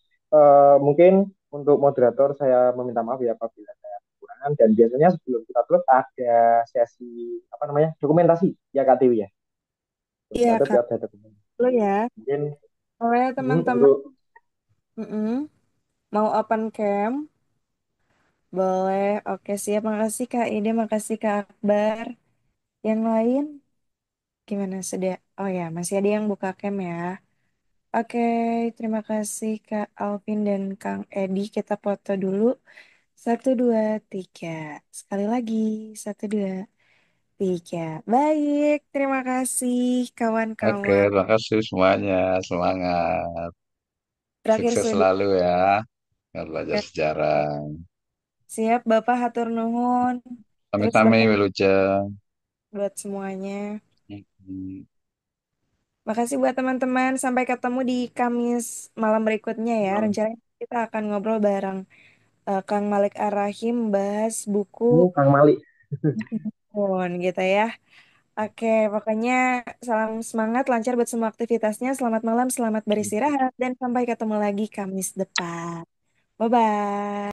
mungkin untuk moderator saya meminta maaf ya apabila saya kekurangan dan biasanya sebelum kita close ada sesi apa namanya dokumentasi ya Kak Tiwi ya. Sebelum Iya, kita Kak. ada dokumentasi. Dulu ya. Mungkin Oleh teman-teman, untuk mm-mm, mau open camp, boleh. Oke, siap. Makasih Kak Ide, makasih Kak Akbar. Yang lain, gimana sedia? Oh ya, masih ada yang buka camp ya. Oke, terima kasih Kak Alvin dan Kang Edi. Kita foto dulu. Satu, dua, tiga. Sekali lagi. Satu, dua, tiga. Baik, terima kasih Oke, kawan-kawan. terima kasih semuanya. Semangat. Berakhir Sukses sudah. selalu ya. Belajar sejarah. Siap, Bapak hatur nuhun. Terus Kami-kami Bapak Wilujeng. buat semuanya. Hmm. Makasih buat teman-teman. Sampai ketemu di Kamis malam berikutnya ya. malam. Rencananya kita akan ngobrol bareng Kang Malik Ar-Rahim bahas buku Kang Malik. pun gitu ya. Oke, pokoknya salam semangat, lancar buat semua aktivitasnya. Selamat malam, selamat beristirahat, dan sampai ketemu lagi Kamis depan. Bye-bye.